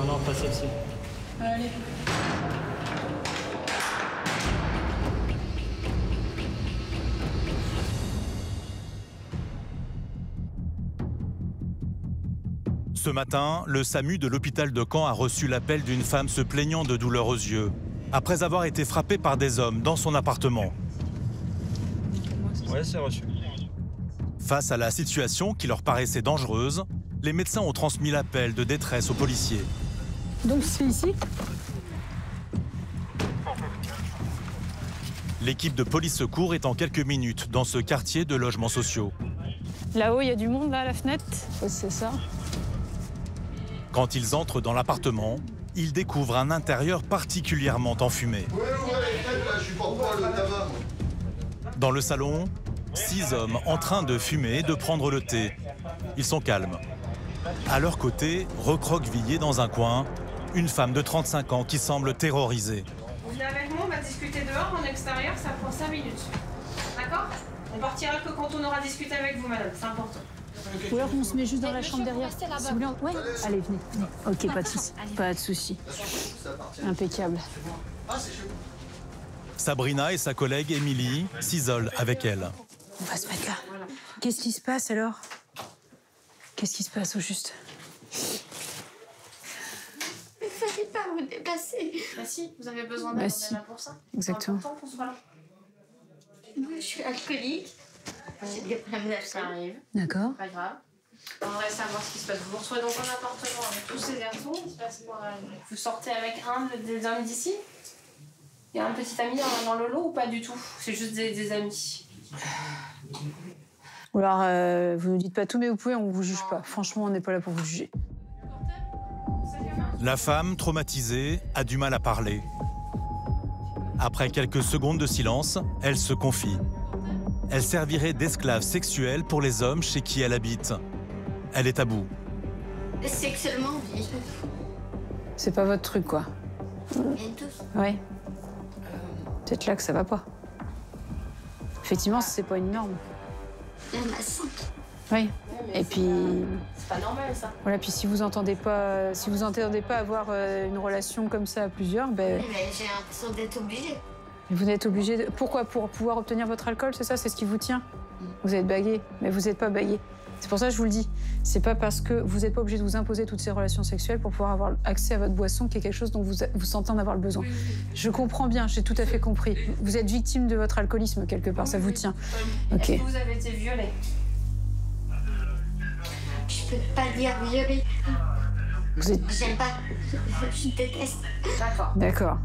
Non, pas celle-ci. Allez. Ce matin, le SAMU de l'hôpital de Caen a reçu l'appel d'une femme se plaignant de douleurs aux yeux, après avoir été frappée par des hommes dans son appartement. Ouais, c'est reçu. Face à la situation qui leur paraissait dangereuse, les médecins ont transmis l'appel de détresse aux policiers. Donc c'est ici? L'équipe de police secours est en quelques minutes dans ce quartier de logements sociaux. Là-haut, il y a du monde, là, à la fenêtre. Ouais, c'est ça. Quand ils entrent dans l'appartement, ils découvrent un intérieur particulièrement enfumé. Dans le salon, 6 hommes en train de fumer et de prendre le thé. Ils sont calmes. À leur côté, recroquevillée dans un coin, une femme de 35 ans qui semble terrorisée. Vous venez avec moi, on va discuter dehors, en extérieur, ça prend 5 minutes. D'accord? On partira que quand on aura discuté avec vous, madame, c'est important. Ou alors on se met juste dans la chambre derrière. Si vous voulez, ouais. Allez, venez. Ok, pas de souci. Pas de souci. Impeccable. Sabrina et sa collègue Émilie s'isolent avec elle. On va se mettre là. Qu'est-ce qui se passe alors? Qu'est-ce qui se passe au juste? Il fallait pas vous déplacer. Bah si, vous avez besoin Bah d'aide, si. on est là pour ça. Exactement. C'est important qu'on soit là. Moi, je suis alcoolique. J'ai des problèmes Ça d'alcool. arrive, D'accord. pas grave. On va savoir ce qui se passe. Vous vous retrouvez dans un appartement avec tous ces garçons, il se passe quoi? Vous sortez avec un des hommes d'ici? Il y a un petit ami dans le lot ou pas du tout? C'est juste des amis. Ou alors, vous nous dites pas tout, mais vous pouvez, on vous juge pas. Franchement, on n'est pas là pour vous juger. La femme, traumatisée, a du mal à parler. Après quelques secondes de silence, elle se confie. Elle servirait d'esclave sexuelle pour les hommes chez qui elle habite. Elle est à bout. Sexuellement, oui. C'est pas votre truc, quoi. Ouais. Peut-être là que ça va pas. Effectivement, c'est pas une norme. Il y en a 5. Oui. Et puis, C'est pas normal ça. voilà. Puis si vous entendez pas avoir une relation comme ça à plusieurs, ben, Mais j'ai l'impression d'être obligée. vous êtes obligé de... Pourquoi? Pour pouvoir obtenir votre alcool, c'est ça? C'est ce qui vous tient? Vous êtes bagué, mais vous n'êtes pas bagué. C'est pour ça que je vous le dis. C'est pas parce que vous n'êtes pas obligé de vous imposer toutes ces relations sexuelles pour pouvoir avoir accès à votre boisson qui est quelque chose dont vous sentez en avoir le besoin. Je comprends bien, j'ai tout à fait compris. Vous êtes victime de votre alcoolisme quelque part, ça vous tient. Ok. Est-ce que vous avez été violée? Je peux pas dire violée. Vous êtes... J'aime pas. Je déteste. D'accord. D'accord.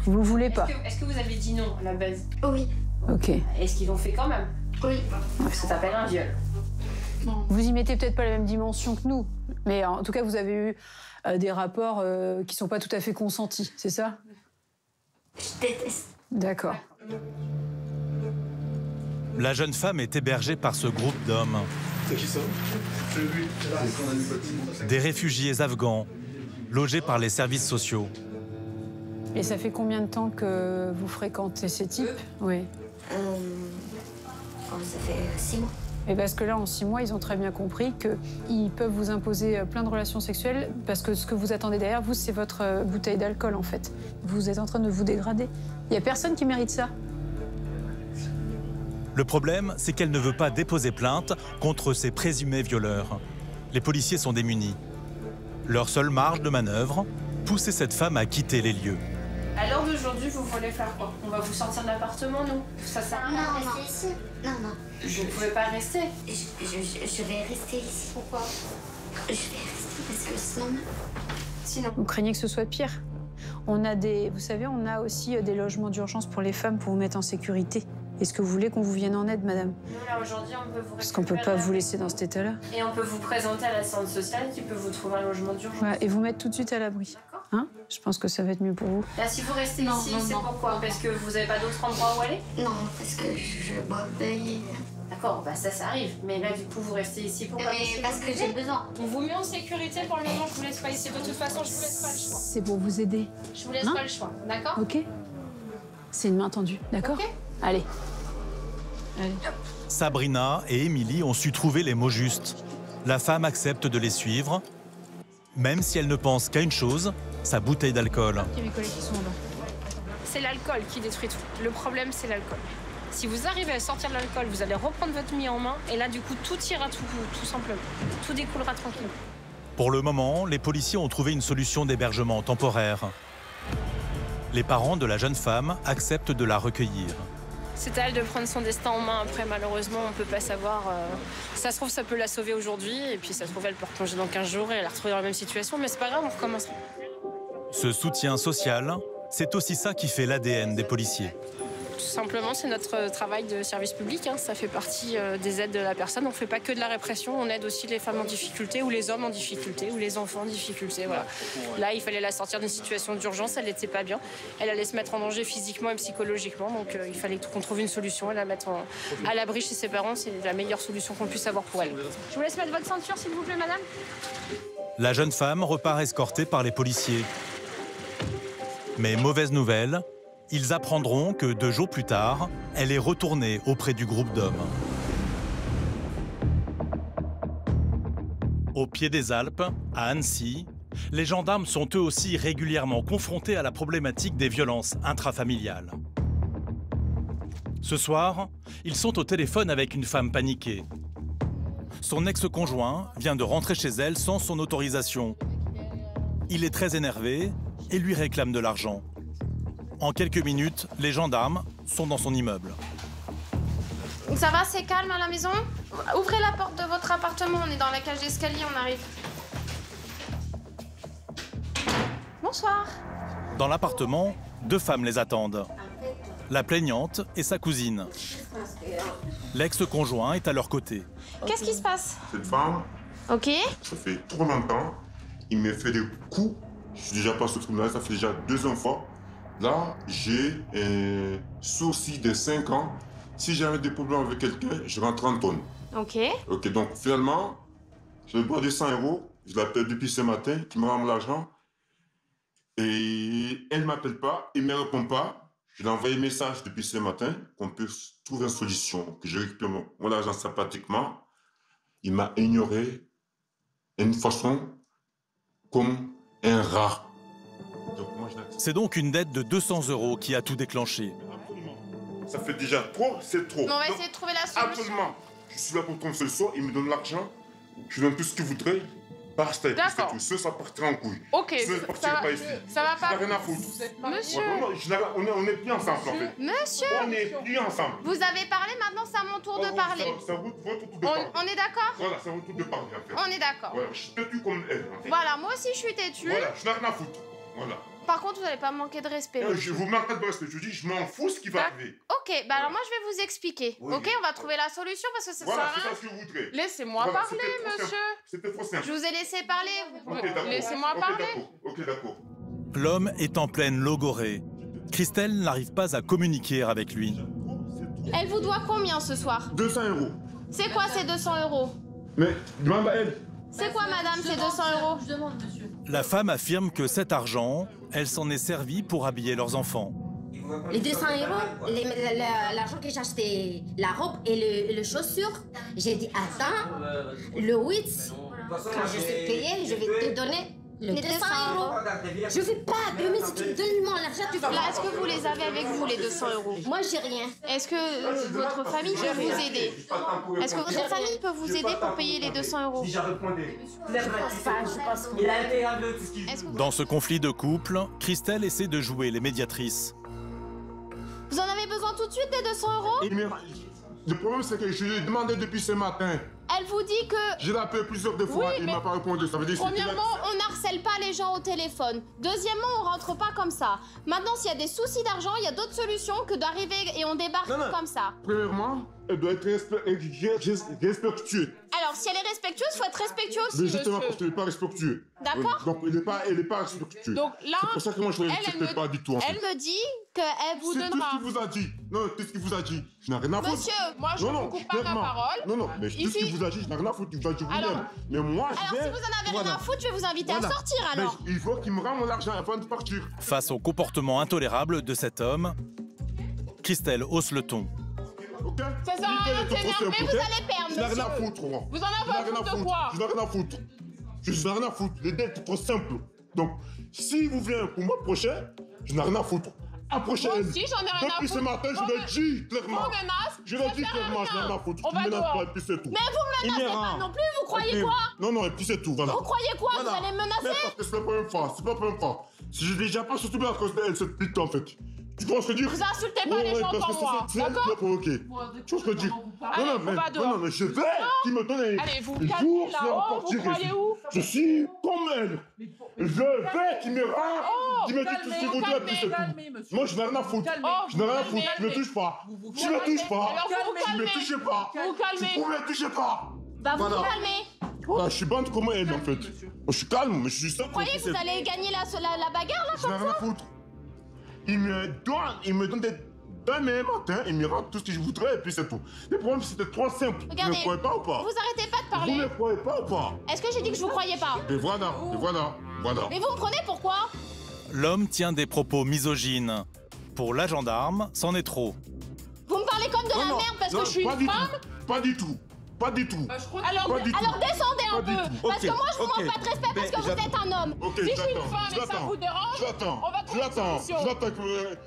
Vous voulez pas? Est-ce que vous avez dit non à la base? Oui. Ok. Est-ce qu'ils l'ont fait quand même? Oui. Donc ça s'appelle un viol. Vous y mettez peut-être pas la même dimension que nous, mais en tout cas, vous avez eu des rapports qui sont pas tout à fait consentis, c'est ça? Je déteste. D'accord. La jeune femme est hébergée par ce groupe d'hommes. C'est qui ça? C'est lui. Des réfugiés afghans, logés par les services sociaux. Et ça fait combien de temps que vous fréquentez ces types? Oui. Ça fait 6 mois. Et parce que là, en 6 mois, ils ont très bien compris qu'ils peuvent vous imposer plein de relations sexuelles parce que ce que vous attendez derrière vous, c'est votre bouteille d'alcool, en fait. Vous êtes en train de vous dégrader. Il n'y a personne qui mérite ça. Le problème, c'est qu'elle ne veut pas déposer plainte contre ces présumés violeurs. Les policiers sont démunis. Leur seule marge de manœuvre, pousser cette femme à quitter les lieux. À l'heure d'aujourd'hui, vous voulez faire quoi? On va vous sortir de l'appartement, nous? Ça sert à rien de rester ici? Non, non. Vous ne pouvez pas rester. Je vais rester ici. Pourquoi? Je vais rester parce que sinon... Vous craignez que ce soit pire? On a vous savez, on a aussi des logements d'urgence pour les femmes pour vous mettre en sécurité. Est-ce que vous voulez qu'on vous vienne en aide, madame? Nous, là, aujourd'hui, on peut vous Parce qu'on peut pas vous laisser dans cet état-là. Et on peut vous présenter à l'assistante sociale qui peut vous trouver un logement d'urgence. Voilà, et vous mettre tout de suite à l'abri. Hein? Je pense que ça va être mieux pour vous. Là, si vous restez ici, c'est pourquoi? Parce que vous n'avez pas d'autre endroit où aller? Non, parce que je bois et... D'accord, bah ça arrive. Mais là, du coup, vous restez ici pourquoi? Parce que j'ai besoin. On vous met en sécurité pour le moment, je vous laisse pas ici. De toute façon, je vous laisse pas le choix. C'est pour vous aider. Je vous laisse pas le choix, d'accord? Ok. C'est une main tendue, d'accord? Ok. Allez. Allez. Sabrina et Émilie ont su trouver les mots justes. La femme accepte de les suivre, même si elle ne pense qu'à une chose, sa bouteille d'alcool. Il y a mes collègues qui sont là. C'est l'alcool qui détruit tout. Le problème, c'est l'alcool. Si vous arrivez à sortir de l'alcool, vous allez reprendre votre vie en main et là, du coup, tout ira tout simplement. Tout découlera tranquille. Pour le moment, les policiers ont trouvé une solution d'hébergement temporaire. Les parents de la jeune femme acceptent de la recueillir. C'est à elle de prendre son destin en main. Après, malheureusement, on ne peut pas savoir. Ça se trouve, ça peut la sauver aujourd'hui. Et puis, ça se trouve, elle peut replonger dans 15 jours et elle la retrouver dans la même situation. Mais c'est pas grave, on recommencera. Ce soutien social, c'est aussi ça qui fait l'ADN des policiers. Tout simplement, c'est notre travail de service public. Hein. Ça fait partie des aides de la personne. On ne fait pas que de la répression. On aide aussi les femmes en difficulté ou les hommes en difficulté ou les enfants en difficulté. Voilà. Là, il fallait la sortir d'une situation d'urgence. Elle n'était pas bien. Elle allait se mettre en danger physiquement et psychologiquement. Donc, il fallait qu'on trouve une solution et la mettre à l'abri chez ses parents. C'est la meilleure solution qu'on puisse avoir pour elle. Je vous laisse mettre votre ceinture, s'il vous plaît, madame. La jeune femme repart escortée par les policiers. Mais mauvaise nouvelle, ils apprendront que 2 jours plus tard, elle est retournée auprès du groupe d'hommes. Au pied des Alpes, à Annecy, les gendarmes sont eux aussi régulièrement confrontés à la problématique des violences intrafamiliales. Ce soir, ils sont au téléphone avec une femme paniquée. Son ex-conjoint vient de rentrer chez elle sans son autorisation. Il est très énervé et lui réclame de l'argent. En quelques minutes, les gendarmes sont dans son immeuble. Ça va, c'est calme à la maison? Ouvrez la porte de votre appartement, on est dans la cage d'escalier, on arrive. Bonsoir. Dans l'appartement, 2 femmes les attendent. La plaignante et sa cousine. L'ex-conjoint est à leur côté. Qu'est-ce qui se passe? Cette femme, Ok. ça fait trop longtemps, il me fait des coups. Je suis déjà passé au tribunal, ça fait déjà 2 fois. Là, j'ai un sourcil de 5 ans. Si j'avais des problèmes avec quelqu'un, je rentre en tonne. Ok. Ok, donc finalement, je dois 200 €. Je l'appelle depuis ce matin, qui me rend l'argent. Et elle ne m'appelle pas, il ne me répond pas. Je lui ai envoyé un message depuis ce matin qu'on peut trouver une solution, que je récupère mon argent sympathiquement. Il m'a ignoré d'une façon comme un rat. C'est donc une dette de 200 € qui a tout déclenché. Ça fait déjà trop, c'est trop. On va essayer de trouver la solution. Absolument. Je suis là pour trouver une solution, il me donne l'argent, je lui donne tout ce qu'il voudrait. Basta, D'accord. ça partira en couille. Ok, Ça va pas ici. Ça va pas. Je n'ai rien à foutre. Monsieur. On est plus ensemble en fait. Monsieur. On est plus ensemble. Vous avez parlé, maintenant c'est à mon tour de parler. C'est votre tour de parler. On est d'accord? Voilà, c'est votre tour de parler en fait. On est d'accord. Voilà, je suis têtu comme elle en fait. Voilà, moi aussi je suis têtue. Voilà, je n'ai rien à foutre. Voilà. Par contre, vous n'allez pas manquer de respect. Je vous manque pas de respect. Je dis, je m'en fous ce qui va arriver. Ok, bah alors moi je vais vous expliquer. Oui, ok, on va trouver la solution parce que ça voilà, sert à rien. c'est ça ce que vous voudrez. Laissez-moi Voilà, parler, monsieur. C'était trop simple. Je vous ai laissé parler. Ok, d'accord. Laissez-moi parler. Ok, d'accord. L'homme est en pleine logorée. Christelle n'arrive pas à communiquer avec lui. Elle vous doit combien ce soir? 200 €. C'est quoi ces 200 €? Mais demande à elle. C'est quoi, madame, ces 200 €? Je demande, monsieur. La femme affirme que cet argent, elle s'en est servie pour habiller leurs enfants. Les 200 €, l'argent que j'ai acheté, la robe et le chaussure, j'ai dit attends, le 8, quand je suis payée, je vais te donner les 200 €. Je ne veux pas, mais si tu me donnes mon argent, tu vas... Là, est-ce que vous les avez avec vous, les 200 €? Moi, j'ai rien. Est-ce que votre famille peut vous aider? Est-ce que votre famille peut vous aider pour payer les 200 €? Je pense pas, je pense pas. Dans ce conflit de couple, Christelle essaie de jouer les médiatrices. Vous en avez besoin tout de suite des 200 €? Le problème, c'est que je lui ai demandé depuis ce matin. Elle vous dit que... Je l'ai appelé plusieurs fois, Oui, il mais m'a pas répondu. Ça veut dire premièrement, on n'harcèle pas les gens au téléphone. Deuxièmement, on rentre pas comme ça. Maintenant, s'il y a des soucis d'argent, il y a d'autres solutions que d'arriver et on débarque comme ça. Premièrement, elle doit être respectueuse. Alors, si elle est respectueuse, faut être respectueux aussi, Mais justement, monsieur. parce qu'elle n'est pas respectueuse. D'accord. Donc, elle n'est pas respectueuse. Donc là, c'est pour ça que moi, je ne respecte pas du tout. Elle me dit qu'elle vous C'est donnera... tout ce qu'il vous a dit. Non, tout ce qu'il vous a dit. Je n'ai rien à foutre. Monsieur, moi, je ne vous coupe pas ma clairement. parole. Non, mais tout ce qu'il vous a dit, je n'ai rien à foutre. Il vous a dit vous-même. Mais moi, je vais... Alors, si vous en avez rien à foutre, je vais vous inviter à sortir, alors. Mais il faut qu'il me rende mon argent avant de partir. Face au comportement intolérable de cet homme, Christelle hausse le ton. Ça sert à rien de s'énerver, vous allez perdre, Je n'ai rien à monsieur. foutre, moi. Vous en avez à foutre de quoi? Je n'ai rien à foutre. Je n'ai rien à foutre. Les dettes sont trop simples. Donc, si vous venez pour moi prochain, je n'ai rien à foutre. Approchez Moi elle. aussi, j'en ai rien à Depuis foutre. ce matin, je l'ai dit clairement. Vos menaces, Je l'ai dit clairement, je n'ai rien à foutre. On Tu va me menaces dehors. pas, et puis c'est tout. Mais vous me menacez pas non plus, vous croyez quoi? Non, non, et puis c'est tout, voilà. Vous croyez quoi? Vous allez me Mais menacer? parce que c'est pas la première fois, c'est pas la première fois. Si j'ai déjà pas surtout à cause d'elle, cette pute en fait. Tu vois ce que je veux dire? Vous insultez pas les gens comme moi, c'est elle qui l'a provoqué. Tu vois ce que je veux dire? Allez, on va dehors. Non, mais je vais qui me donne Allez, vous les calmez jours, là-haut, vous croyez où? Je suis comme elle. Je vais qui me rend, qui me dit tout ce qu'il voudrait, puis c'est tout. Moi, je n'ai rien à foutre. Je n'ai rien à foutre, tu me touches pas. Tu me touches pas. Alors vous Tu me touches pas. Vous calmez. Tu me touches pas. Bah vous vous calmez. Voilà, je suis bande comme elle en fait. Moi, je suis calme, mais je suis simple. Vous croyez que vous allez gagner la bagarre là Je n'ai comme rien à ça? foutre. Il me donne des demain matin, il me rend tout ce que je voudrais et puis c'est tout. Le problème, c'était trop simple. Regardez, Vous ne croyez pas ou pas? vous arrêtez pas de parler. Vous ne croyez pas ou pas? Est-ce que j'ai dit que je vous croyais pas? Et voilà, et voilà, voilà. Mais vous me prenez pourquoi? L'homme tient des propos misogynes. Pour la gendarme, c'en est trop. Vous me parlez comme de la merde parce que je suis une femme? Pas du tout. Pas du tout. Alors descendez un peu. Parce que moi, je vous manque pas de respect parce que vous êtes un homme. Ok, Si je suis une femme et ça vous dérange, on va trouver une solution.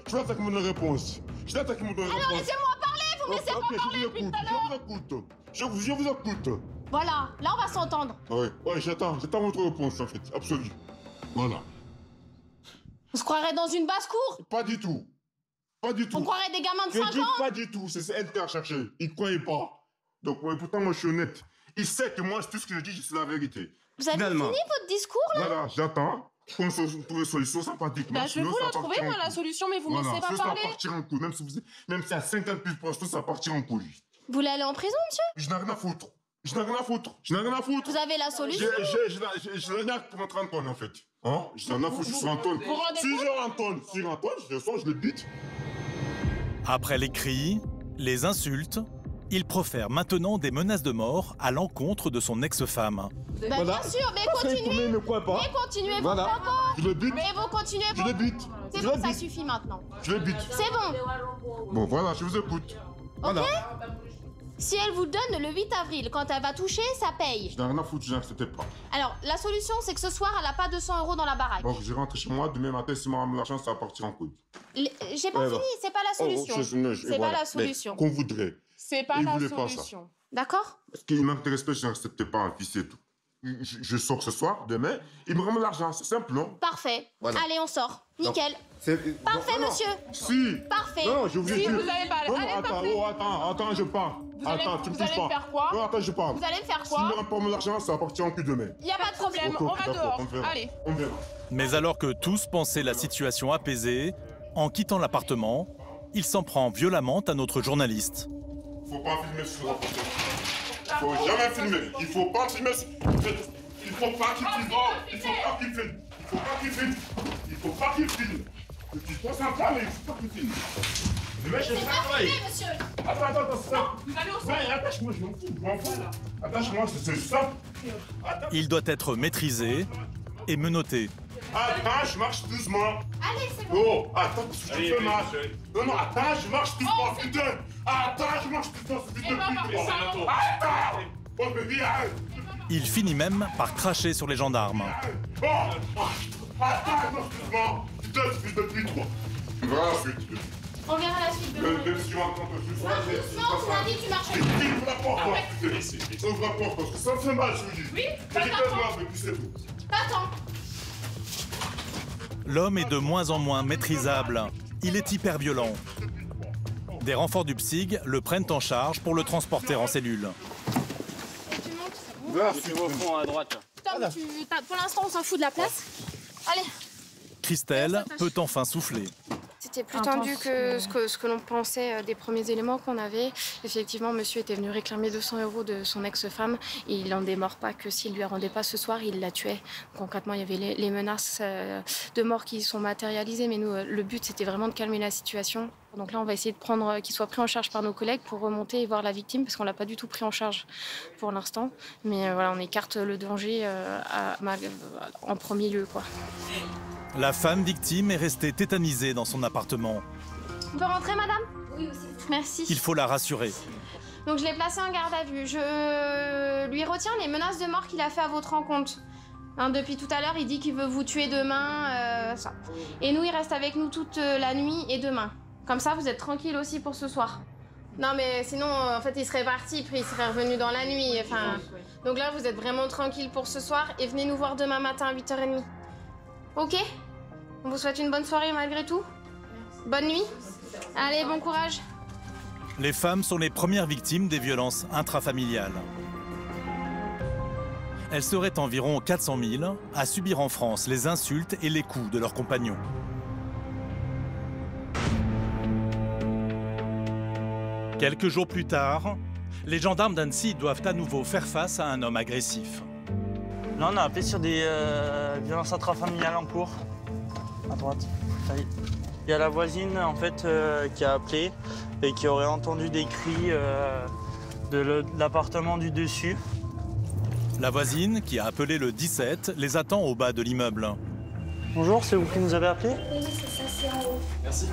Je l'attends qu'il me donne une réponse. Je l'attends qu'il me donne une réponse. Alors laissez-moi parler, vous me laissez pas parler je depuis vous tout à l'heure. écoute. Je vous écoute. Voilà, là on va s'entendre. Ouais, j'attends votre réponse en fait, absolue. Voilà. On se croirait dans une basse-cour. Pas du tout. Pas du tout. On croirait des gamins de 5 ans. Pas du tout, c'est elle qui a cherché. Il ne croyait pas. Donc pourtant moi je suis honnête. Il sait que moi tout ce que je dis c'est la vérité. Vous avez fini votre discours là? Voilà, j'attends. Trouver une solution sympathique. Bah, je vais vous la trouver moi la solution, mais vous me laissez pas parler. Ça va partir en couille, même si à 50+%, ça va partir en couille. Vous voulez aller en prison, monsieur? Je n'ai rien à foutre. Je n'ai rien à foutre. Vous avez la solution? Je l'arnaque pour rentrer en tonne en fait. Hein? Je n'ai rien à foutre, je suis en tonne. Si je rentre en tonne, je le bute. Après les cris, les insultes, il profère maintenant des menaces de mort à l'encontre de son ex-femme. Bah, voilà. Bien sûr, mais continuez. Ne croit pas. Mais continuez voilà. vos propos. Je le bute. Mais vous continuez vos... Je le bute. C'est bon, ça suffit maintenant. Je le bute. C'est bon. Bon, voilà, je vous écoute. Ok. Si elle vous donne le 8 avril, quand elle va toucher, ça paye. Je n'ai rien à foutre, je n'acceptais pas. Alors, la solution, c'est que ce soir, elle n'a pas 200 € dans la baraque. Donc, je vais rentrer chez moi, demain matin, si moi l'argent, ça va partir en couille. J'ai pas fini, c'est pas la solution. C'est pas la solution. Qu'on voudrait. C'est pas la solution. D'accord? Parce qu'il manque de respect, je n'acceptais pas, puis c'est tout. je sors ce soir, demain, il me remet l'argent, c'est simple, non? Parfait. Voilà. Allez, on sort. Nickel. C'est- Parfait, non, monsieur. Si. Parfait. Non, je vous Si, dis. vous allez pas- Non, allez, attends, parfait. attends, je parle. Attends, tu me vous touches allez pas. me faire quoi? Non, attends, je parle. Vous allez me faire S'il quoi? me rend pas mon argent, ça appartient en cul demain. Il n'y a pas de problème, on va d'accord, dehors. on verra. Allez. On verra. Mais alors que tous pensaient la situation apaisée, en quittant l'appartement, il s'en prend violemment à notre journaliste. Faut pas filmer sur la photo. Faut jamais filmer. Il faut pas filmer. Il faut pas qu'il filme. Il faut pas qu'il filme. Il faut pas qu'il filme. Il faut pas qu'il filme. Tu te sympa, mais il faut pas qu'il filme. Le mec, je travaille. monsieur. Attends, c'est ça. Ouais, attache-moi, je m'en fous. Attache-moi, c'est ça. Il doit être maîtrisé et menotté. Attends, je marche doucement. Allez, c'est bon. Oh, attends, parce que je te fais mal. Non, attends, je marche doucement, putain. Attends, je marche doucement, putain. Attends. Oh, mais viens. Il finit même par cracher sur les gendarmes. Oh, attends, je marche doucement. Putain, c'est plus de pluie, toi. Voilà, suite. On verra la suite de Même si tu m'entends juste ça, c'est doucement, tu m'as dit que tu marchais. Ouvre la porte, toi, putain. Ouvre la porte, parce que ça me fait mal, je vous dis. Oui, J'ai dit que moi, mais puis c'est tout. T'attends. L'homme est de moins en moins maîtrisable. Il est hyper violent. Des renforts du PSIG le prennent en charge pour le transporter en cellule. Tu vas au fond à droite. Tom, pour l'instant, on s'en fout de la place. Allez. Christelle peut enfin souffler. C'était plus tendu que ce que l'on pensait des premiers éléments qu'on avait. Effectivement, monsieur était venu réclamer 200 € de son ex-femme et il n'en démord pas que s'il lui rendait pas ce soir, il la tuait. Concrètement, il y avait les menaces de mort qui sont matérialisées, mais nous, le but, c'était vraiment de calmer la situation. Donc là, on va essayer de prendre qu'il soit pris en charge par nos collègues pour remonter et voir la victime, parce qu'on l'a pas du tout pris en charge pour l'instant. Mais voilà, on écarte le danger en premier lieu, quoi. La femme victime est restée tétanisée dans son appartement. On peut rentrer, madame? Oui, aussi. Merci. Il faut la rassurer. Donc je l'ai placé en garde à vue. Je lui retiens les menaces de mort qu'il a fait à votre rencontre. Hein, depuis tout à l'heure, il dit qu'il veut vous tuer demain, ça. Et nous, il reste avec nous toute la nuit et demain. Comme ça, vous êtes tranquille aussi pour ce soir. Non, mais sinon, en fait, il serait parti, puis il serait revenu dans la nuit. Enfin, donc là, vous êtes vraiment tranquille pour ce soir et venez nous voir demain matin à 8h30. Ok? On vous souhaite une bonne soirée malgré tout. Bonne nuit. Allez, bon courage. Les femmes sont les premières victimes des violences intrafamiliales. Elles seraient environ 400 000 à subir en France les insultes et les coups de leurs compagnons. Quelques jours plus tard, les gendarmes d'Annecy doivent à nouveau faire face à un homme agressif. Là, on a appelé sur des violences intrafamiliales en cours. À droite. Il y a la voisine, en fait, qui a appelé et qui aurait entendu des cris de l'appartement du dessus. La voisine, qui a appelé le 17, les attend au bas de l'immeuble. Bonjour, c'est vous qui nous avez appelé? Oui, c'est ça, c'est en haut. Merci.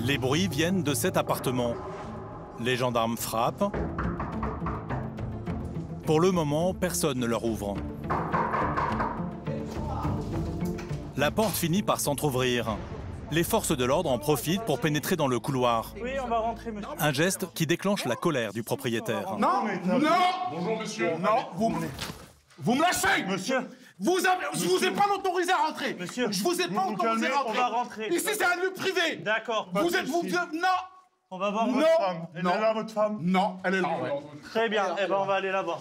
Les bruits viennent de cet appartement. Les gendarmes frappent. Pour le moment, personne ne leur ouvre. La porte finit par s'entrouvrir. Les forces de l'ordre en profitent pour pénétrer dans le couloir. Oui, on va rentrer, monsieur. Un geste qui déclenche la colère du propriétaire. Non, non. Bonjour, monsieur. Non, vous me lâchez. Monsieur. Je vous ai pas autorisé à rentrer. Monsieur. Je vous ai pas autorisé à rentrer. On va rentrer. Ici, c'est un lieu privé. D'accord. Non. On va voir votre femme. Elle est là, votre femme? Non, elle est là, ouais. Très bien. Eh ben, on va aller la voir.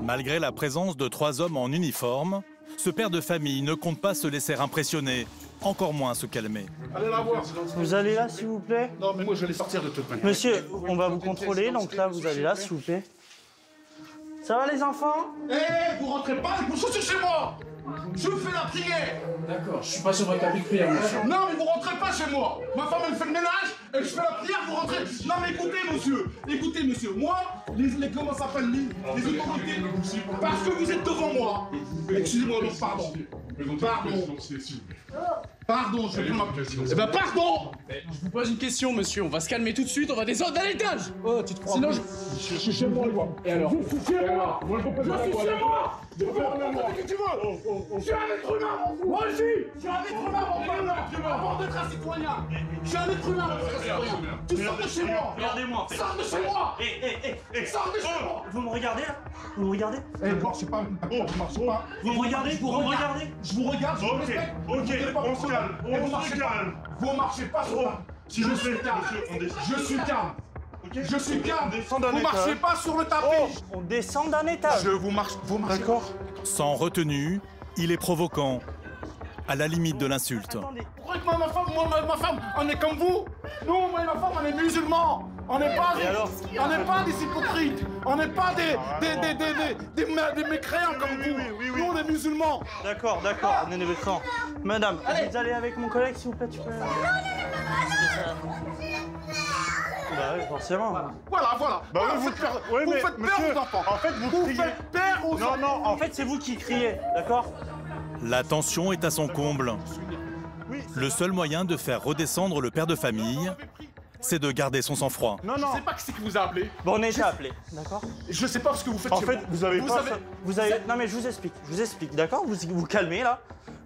Malgré la présence de 3 hommes en uniforme, ce père de famille ne compte pas se laisser impressionner, encore moins se calmer. Allez la voir. Vous allez là, s'il vous plaît? Non, mais moi, je vais sortir de toute manière. Monsieur, on va vous contrôler, donc là, vous allez là, s'il vous plaît. Ça va, les enfants? Vous rentrez pas avec vos chaussures chez moi. Je fais la prière. D'accord, je suis pas sur votre habit de prière, monsieur. Non, mais vous rentrez pas chez moi. Ma femme, elle fait le ménage, et je fais la prière, vous rentrez. Non, mais écoutez, monsieur. Moi, comment ça s'appelle, les autorités, parce que vous êtes devant moi. Excusez-moi, non, pardon. Pardon, je vais prendre ma... Eh ben, pardon. Je vous pose une question, monsieur. On va se calmer tout de suite, on va descendre à l'étage. Oh, tu te crois? Sinon, je suis chez moi, moi. Et alors? Je suis chez moi. Moi, je vous pose la question. Ferme-moi. Qu'est-ce que tu veux? Je suis un être humain. Moi aussi. Je suis un être humain, mon frère. Avant d'être un citoyen. Je suis un être humain, mon frère. Tu sors de chez moi. Regardez-moi. Sors de chez moi. Sors de chez moi. Vous me regardez là? Vous me regardez? Eh, ne marchez pas. Ne marchez pas. Vous me regardez? Vous me regardez? Je vous regarde, je vous respecte. On se calme. Vous marchez pas sur la... Si je suis calme, je suis calme. Je suis calme. Descend d'un vous étage. marchez pas sur le tapis. On descend d'un étage. Vous marchez. D'accord. Sans retenue, il est provoquant, à la limite de l'insulte. Pourquoi que moi et ma femme, on est comme vous? Nous, moi et ma femme, on est musulmans. On n'est pas, des hypocrites. On n'est pas des mécréants comme vous. Nous, on est musulmans. D'accord, on est des mécréants. Madame, vous allez avec mon collègue, s'il vous plaît, tu peux... Bah oui, forcément. Voilà. Bah oui, vous faites peur aux enfants. En fait, vous faites peur aux enfants. Non, en fait, c'est vous qui criez, d'accord? La tension est à son comble. Le seul moyen de faire redescendre le père de famille, c'est de garder son sang-froid. Non. Je sais pas qui c'est qui vous a appelé. Bon, on est déjà appelé, d'accord? Je sais pas ce que vous faites En chez fait, vous avez pas... Non mais je vous explique, d'accord? Vous vous calmez là.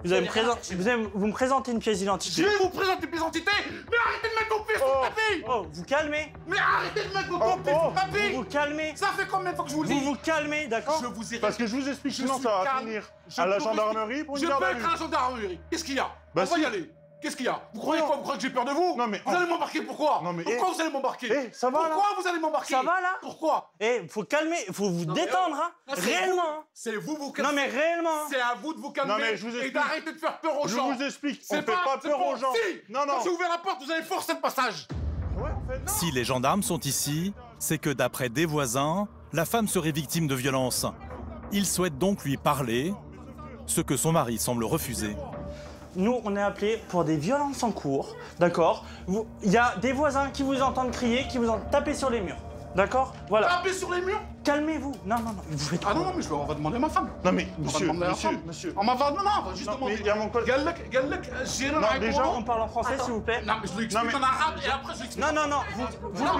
Vous me présentez une pièce d'identité. Je vais vous présenter une pièce d'identité. Mais arrêtez de mettre vos pieds sur le tapis. Oh, vous calmez. Mais arrêtez de mettre vos pieds sur le tapis. Vous calmez. Ça fait combien de fois que je vous le dis? Vous calmez, d'accord? Parce que je vous explique, sinon ça va finir à la gendarmerie pour une garde à vue. Je peux être à la gendarmerie. Qu'est-ce qu'il y a? Bah, on va y aller. Qu'est-ce qu'il y a? Vous croyez quoi? Vous croyez que j'ai peur de vous? Non mais... Vous allez m'embarquer pourquoi? Pourquoi vous allez m'embarquer? Ça va là? Pourquoi vous allez m'embarquer? Ça va là? Pourquoi? Faut calmer, faut vous détendre, hein? Réellement. C'est vous calmer. Non mais réellement. C'est à vous de vous calmer et d'arrêter de faire peur aux gens. Je vous explique, on fait pas peur aux gens. Si. Quand j'ai ouvert la porte, vous avez forcé le passage. Si les gendarmes sont ici, c'est que d'après des voisins, la femme serait victime de violences. Ils souhaitent donc lui parler, ce que son mari semble refuser. Nous, on est appelés pour des violences en cours, d'accord? Il y a des voisins qui vous entendent crier, qui vous entendent taper sur les murs, d'accord? Voilà. Taper sur les murs? Calmez-vous. Non, vous faites quoi? Ah non, mais on va demander à ma femme. Non mais, monsieur. On va juste demander. Il y a mon collègue. Non, déjà, on parle en français, s'il vous plaît. Non, mais je lui explique en arabe et après je lui explique. Non,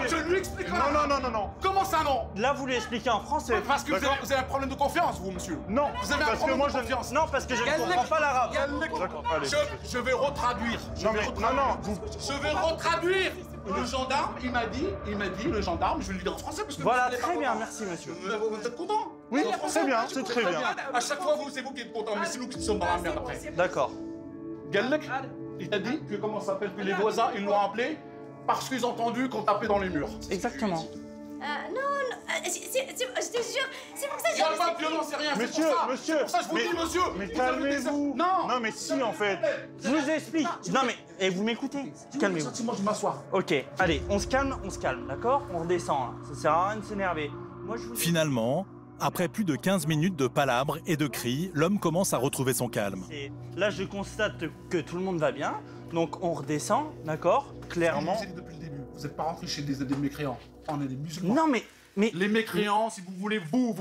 je lui explique en arabe. Non. Comment ça, non? Là, vous lui expliquez en français. Parce que vous avez un problème de confiance, vous, monsieur. Non, vous avez un problème de confiance. Non, parce que je ne comprends pas l'arabe. D'accord, allez. Je vais retraduire. Je vais retraduire. Le gendarme, il m'a dit, le gendarme, je vais lui dire en français parce que... Voilà, très bien, merci monsieur. Vous êtes content? Oui, c'est bien, c'est très bien. À chaque fois, c'est vous qui êtes content, mais c'est nous qui sommes dans la merde après. D'accord. Gallek, il t'a dit que, comment ça s'appelle, que les voisins, ils l'ont appelé parce qu'ils ont entendu qu'on tapait dans les murs. Exactement. Non, je te jure, c'est pour ça que il n'y a pas de violence, c'est rien, monsieur, c'est pour ça que je vous dis, monsieur. Mais calmez-vous. Non, mais si, en fait. Je vous explique. Non, mais vous m'écoutez. Calmez-vous. Moi, je m'assois. Ok, allez, on se calme, d'accord? On redescend, là. Ça sert à rien de s'énerver. Finalement, après plus de 15 minutes de palabres et de cris, l'homme commence à retrouver son calme. Là, je constate que tout le monde va bien. Donc, on redescend, d'accord? Clairement. Vous êtes depuis le début. Vous n'êtes pas rentré chez des mécréants. On est des musulmans. Non, mais les mécréants, si vous voulez, vous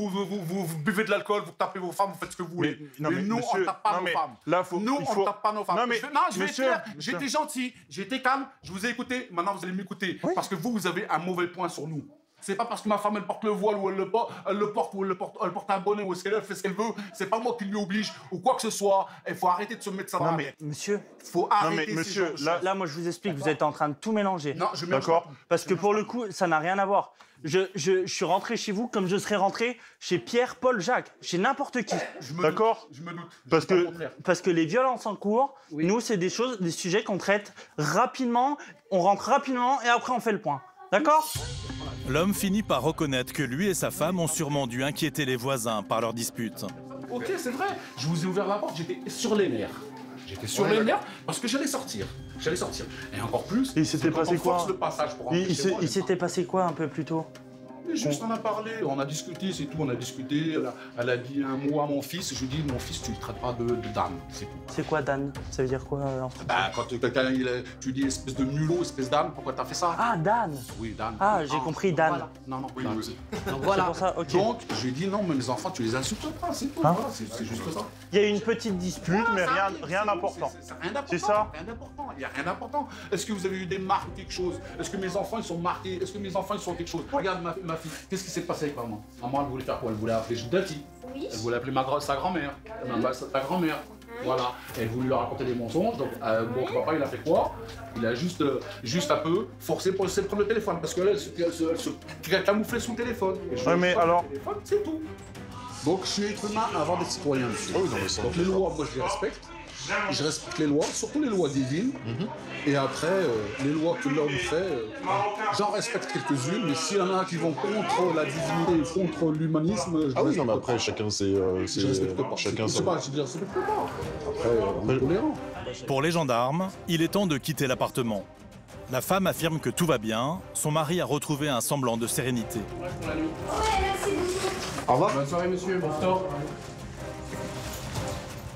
buvez de l'alcool, vous tapez vos femmes, vous faites ce que vous voulez. Mais nous, on ne tape pas nos femmes. Là, on ne tape pas nos femmes. Non, mais je vais être clair. J'étais gentil, j'étais calme, je vous ai écouté, maintenant vous allez m'écouter. Parce que vous avez un mauvais point sur nous. C'est pas parce que ma femme elle porte le voile ou elle le porte un bonnet ou elle fait ce qu'elle veut, c'est pas moi qui lui oblige ou quoi que ce soit. Il faut arrêter de se mettre ça dans la tête. Monsieur, faut arrêter. Monsieur, là, moi je vous explique, vous êtes en train de tout mélanger. Non, je d'accord. Parce que pour le coup, ça n'a rien à voir. Je suis rentré chez vous comme je serais rentré chez Pierre, Paul, Jacques, chez n'importe qui. D'accord. Je me doute. Parce que les violences en cours, nous, c'est des sujets qu'on traite rapidement, on rentre rapidement et après on fait le point. D'accord? L'homme finit par reconnaître que lui et sa femme ont sûrement dû inquiéter les voisins par leur dispute. Ok, c'est vrai. Je vous ai ouvert la porte, j'étais sur les nerfs. J'étais sur les nerfs parce que j'allais sortir. Et encore plus, il s'était passé quoi? Le passage pour il s'était passé quoi un peu plus tôt? Juste on a parlé, on a discuté, c'est tout, on a discuté. Elle a dit un mot à mon fils, je lui ai dit mon fils tu ne traites pas de dame, c'est tout. C'est quoi Dan? Ça veut dire quoi en français? Bah quand quelqu'un tu dis espèce de mulot, espèce d'âne, pourquoi t'as fait ça? Ah Dan! Oui Dan. Ah j'ai compris Dan. Voilà. Non, oui, Dan. Donc voilà. Pour ça, okay. Donc je lui ai dit non mais mes enfants tu les insultes pas, c'est tout, voilà, c'est juste ça. Il y a eu une petite dispute mais rien d'important. C'est ça? Rien d'important, il n'y a rien d'important. Est-ce que vous avez eu des marques ou quelque chose? Est-ce que mes enfants ils sont marqués? Est-ce que mes enfants ils sont quelque chose? Regarde ma fille. Qu'est-ce qui s'est passé avec maman? Maman, elle voulait faire quoi? Elle voulait appeler Dati. Oui. Elle voulait appeler sa grand-mère. Ta grand-mère. Voilà. Elle voulait leur raconter des mensonges. Donc, bon, papa, il a fait quoi? Il a juste un peu forcé pour essayer de prendre le téléphone. Parce que là, elle se camouflait sous le téléphone. Ouais, mais alors. C'est tout. Donc, je suis être humain avant d'être citoyen. Oh, non, mais ça, donc, les lois, moi, je les respecte. Je respecte les lois, surtout les lois des villes. Et après, les lois que l'homme fait, j'en respecte quelques-unes, mais s'il y en a qui vont contre la divinité, contre l'humanisme... Ah oui, non, mais après, chacun c'est... Je respecte pas. Chacun c'est pas, je dis, respecte pas. Après, on est tolérant. Pour les gendarmes, il est temps de quitter l'appartement. La femme affirme que tout va bien, son mari a retrouvé un semblant de sérénité. Au revoir. Bonne soirée, monsieur. Bon retour.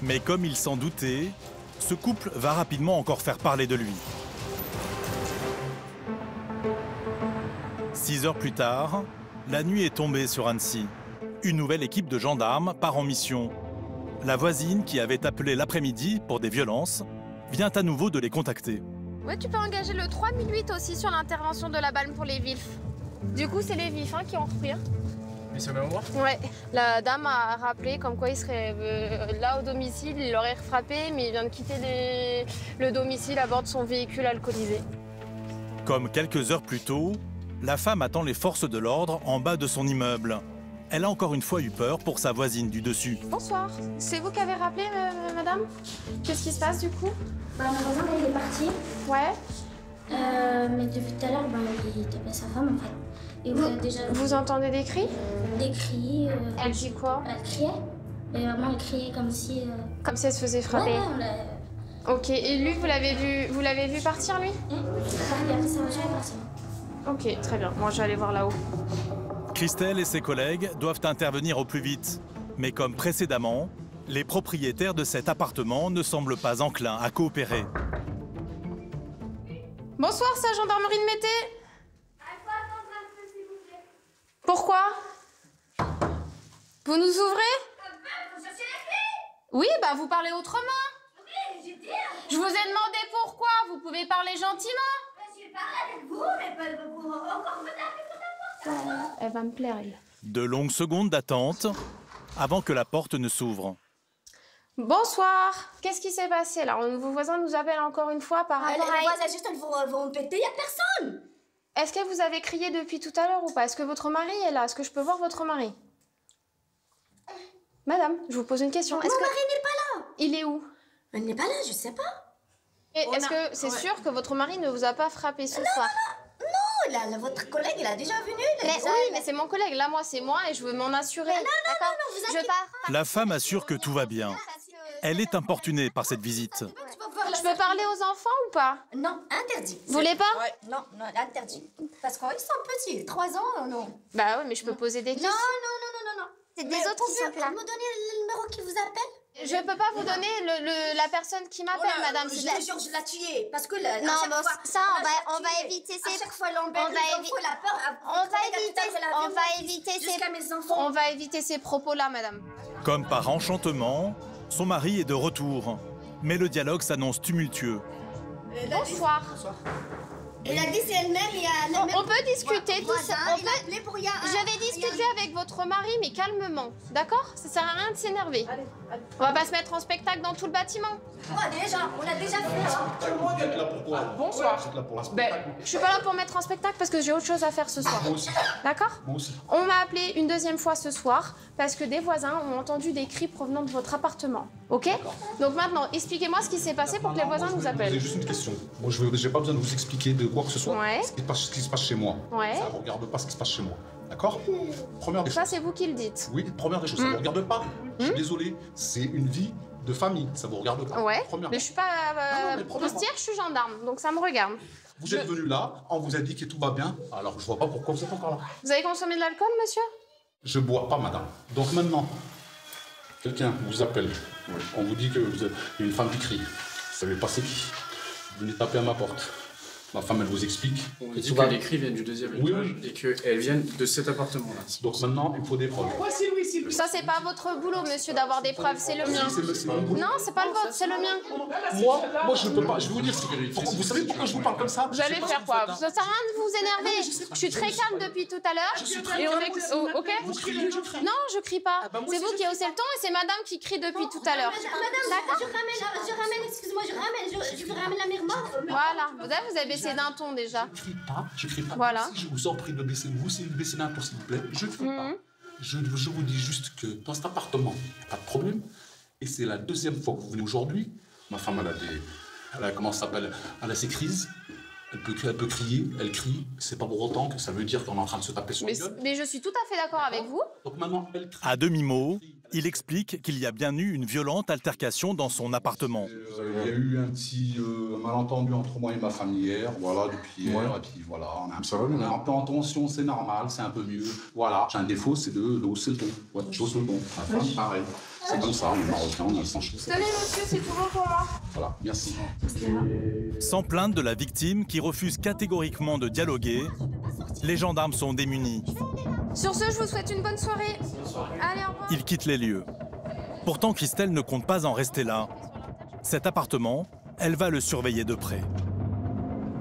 Mais comme il s'en doutait, ce couple va rapidement encore faire parler de lui. 6 heures plus tard, la nuit est tombée sur Annecy. Une nouvelle équipe de gendarmes part en mission. La voisine, qui avait appelé l'après-midi pour des violences, vient à nouveau de les contacter. Ouais, tu peux engager le 3008 aussi sur l'intervention de la balme pour les vifs. Du coup, c'est les vifs qui ont repris. Mais c'est au même endroit? Ouais, la dame a rappelé comme quoi il serait là au domicile, il l'aurait frappé, mais il vient de quitter le domicile à bord de son véhicule alcoolisé. Comme quelques heures plus tôt, la femme attend les forces de l'ordre en bas de son immeuble. Elle a encore une fois eu peur pour sa voisine du dessus. Bonsoir, c'est vous qui avez rappelé, madame? Qu'est-ce qui se passe du coup? Mon voisin, il est parti. Ouais. Mais depuis tout à l'heure, il tapait sa femme, en fait. Et vous entendez des cris? Des cris. Elle dit quoi? Elle criait. Et maman, elle criait comme si... Comme si elle se faisait frapper? Ouais, ok, et lui, vous l'avez vu partir, lui? Il a pris sa voiture et parti. Ok, très bien. Moi, je vais aller voir là-haut. Christelle et ses collègues doivent intervenir au plus vite. Mais comme précédemment, les propriétaires de cet appartement ne semblent pas enclins à coopérer. Bonsoir, c'est la gendarmerie de Mété. Pourquoi? Vous nous ouvrez? Oui, bah vous parlez autrement. Je vous ai demandé pourquoi. Vous pouvez parler gentiment. Je parle avec vous, mais pas pour encore me Elle va me plaire, elle. De longues secondes d'attente avant que la porte ne s'ouvre. Bonsoir. Qu'est-ce qui s'est passé là? Vos voisins nous appellent encore une fois par rapport à... Les voisins, juste, elles vont me péter, y a personne. Est-ce que vous avez crié depuis tout à l'heure ou pas? Est-ce que votre mari est là? Est-ce que je peux voir votre mari? Madame, je vous pose une question. Mon mari n'est pas là. Il est où? Il n'est pas là, je sais pas. Est-ce que c'est sûr que votre mari ne vous a pas frappé ce soir? Non, votre collègue, il a déjà venu. Oui, mais c'est mon collègue. Là, moi, c'est moi et je veux m'en assurer. Non, vous inquiétez pas. La femme assure que tout va bien. Elle est importunée par cette visite. Je peux parler aux enfants ou pas? Non, interdit. Vous voulez pas? Non, interdit. Parce qu'ils sont petits, 3 ans, non. Bah oui, mais je peux poser des questions. Non. C'est des autres qui sont là. Vous me donner le numéro qui vous appelle? Je peux pas vous donner la personne qui m'appelle, madame. Je la jure, je l'ai tuée. Parce que là, non, bon, ça, on va éviter ces... À chaque fois, l'embête, la peur... On va éviter ces propos-là, madame. Comme par enchantement, son mari est de retour. Mais le dialogue s'annonce tumultueux. Bonsoir. Elle a dit c'est elle-même, il y a... On peut discuter tout ça. Je vais discuter avec votre mari, mais calmement. D'accord? Ça sert à rien de s'énerver. On va pas se mettre en spectacle dans tout le bâtiment. On a déjà fait. Bonsoir. Je suis pas là pour mettre en spectacle parce que j'ai autre chose à faire ce soir. D'accord? On m'a appelé une deuxième fois ce soir parce que des voisins ont entendu des cris provenant de votre appartement. Ok? Donc maintenant, expliquez-moi ce qui s'est passé pour que les voisins nous appellent. J'ai juste une question. Moi, j'ai pas besoin de vous expliquer de quoi que ce soit. Ouais. Ce qui se passe chez moi. Ouais. Ça ne regarde pas ce qui se passe chez moi. D'accord? Première des choses. Ça, c'est vous qui le dites. Oui, première des choses. Ça ne vous regarde pas. Je suis désolé. C'est une vie de famille. Ça ne vous regarde pas. Ouais. Mais je suis pas postière, je suis gendarme. Donc ça me regarde. Vous êtes venu là, on vous a dit que tout va bien. Alors, je vois pas pourquoi vous êtes encore là. Vous avez consommé de l'alcool, monsieur? Je bois pas, madame. Donc maintenant, quelqu'un vous appelle. On vous dit que vous êtes une femme qui crie. Vous savez pas c'est qui. Vous venez taper à ma porte. Ma femme, elle vous explique. On dit que les cris viennent du deuxième étage et qu'elles viennent de cet appartement-là. Donc maintenant, il faut des preuves. Ouais, c'est Louis, s'il Ça, c'est pas votre boulot, monsieur, d'avoir des preuves, c'est le mien. Non, c'est pas le vôtre, c'est le mien. Moi, je ne peux pas. Je vais vous dire, vous savez pourquoi je vous parle comme ça? Vous allez faire quoi? Ça sert à rien de vous énerver. Je suis très calme depuis tout à l'heure. Et on est... Ok? Non, je crie pas. C'est vous qui haussez le ton et c'est madame qui crie depuis tout à l'heure. Madame, je ramène, excusez-moi, je ramène la mère morte. Voilà, vous avez baissé d'un ton déjà. Je crie pas. Voilà. Si je vous en prie de baisser, baissez d'un ton, s'il vous plaît. Je ne crie pas. Je vous dis juste que dans cet appartement, il n'y a pas de problème. Et c'est la deuxième fois que vous venez aujourd'hui. Ma femme, elle a comment ça s'appelle? Elle a ses crises. Elle peut crier, elle crie. C'est pas pour autant que ça veut dire qu'on est en train de se taper sur la gueule. Mais je suis tout à fait d'accord avec vous. Donc maintenant, elle crie. À demi-mot, il explique qu'il y a bien eu une violente altercation dans son appartement. Il y a eu un petit malentendu entre moi et ma femme hier, voilà, depuis hier, et puis voilà, on est un peu en tension, c'est normal, c'est un peu mieux. Voilà, j'ai un défaut, c'est de hausser le ton. Ouais, je hausse le ton. Ma femme, pareil. C'est comme ça, on est marocain, on a le sang chaud. Tenez, monsieur, c'est tout bon pour moi. Voilà, merci. Sans plainte de la victime qui refuse catégoriquement de dialoguer, les gendarmes sont démunis. Sur ce, je vous souhaite une bonne soirée. Allez, au revoir. Ils quittent les lieux. Pourtant, Christelle ne compte pas en rester là. Cet appartement, elle va le surveiller de près.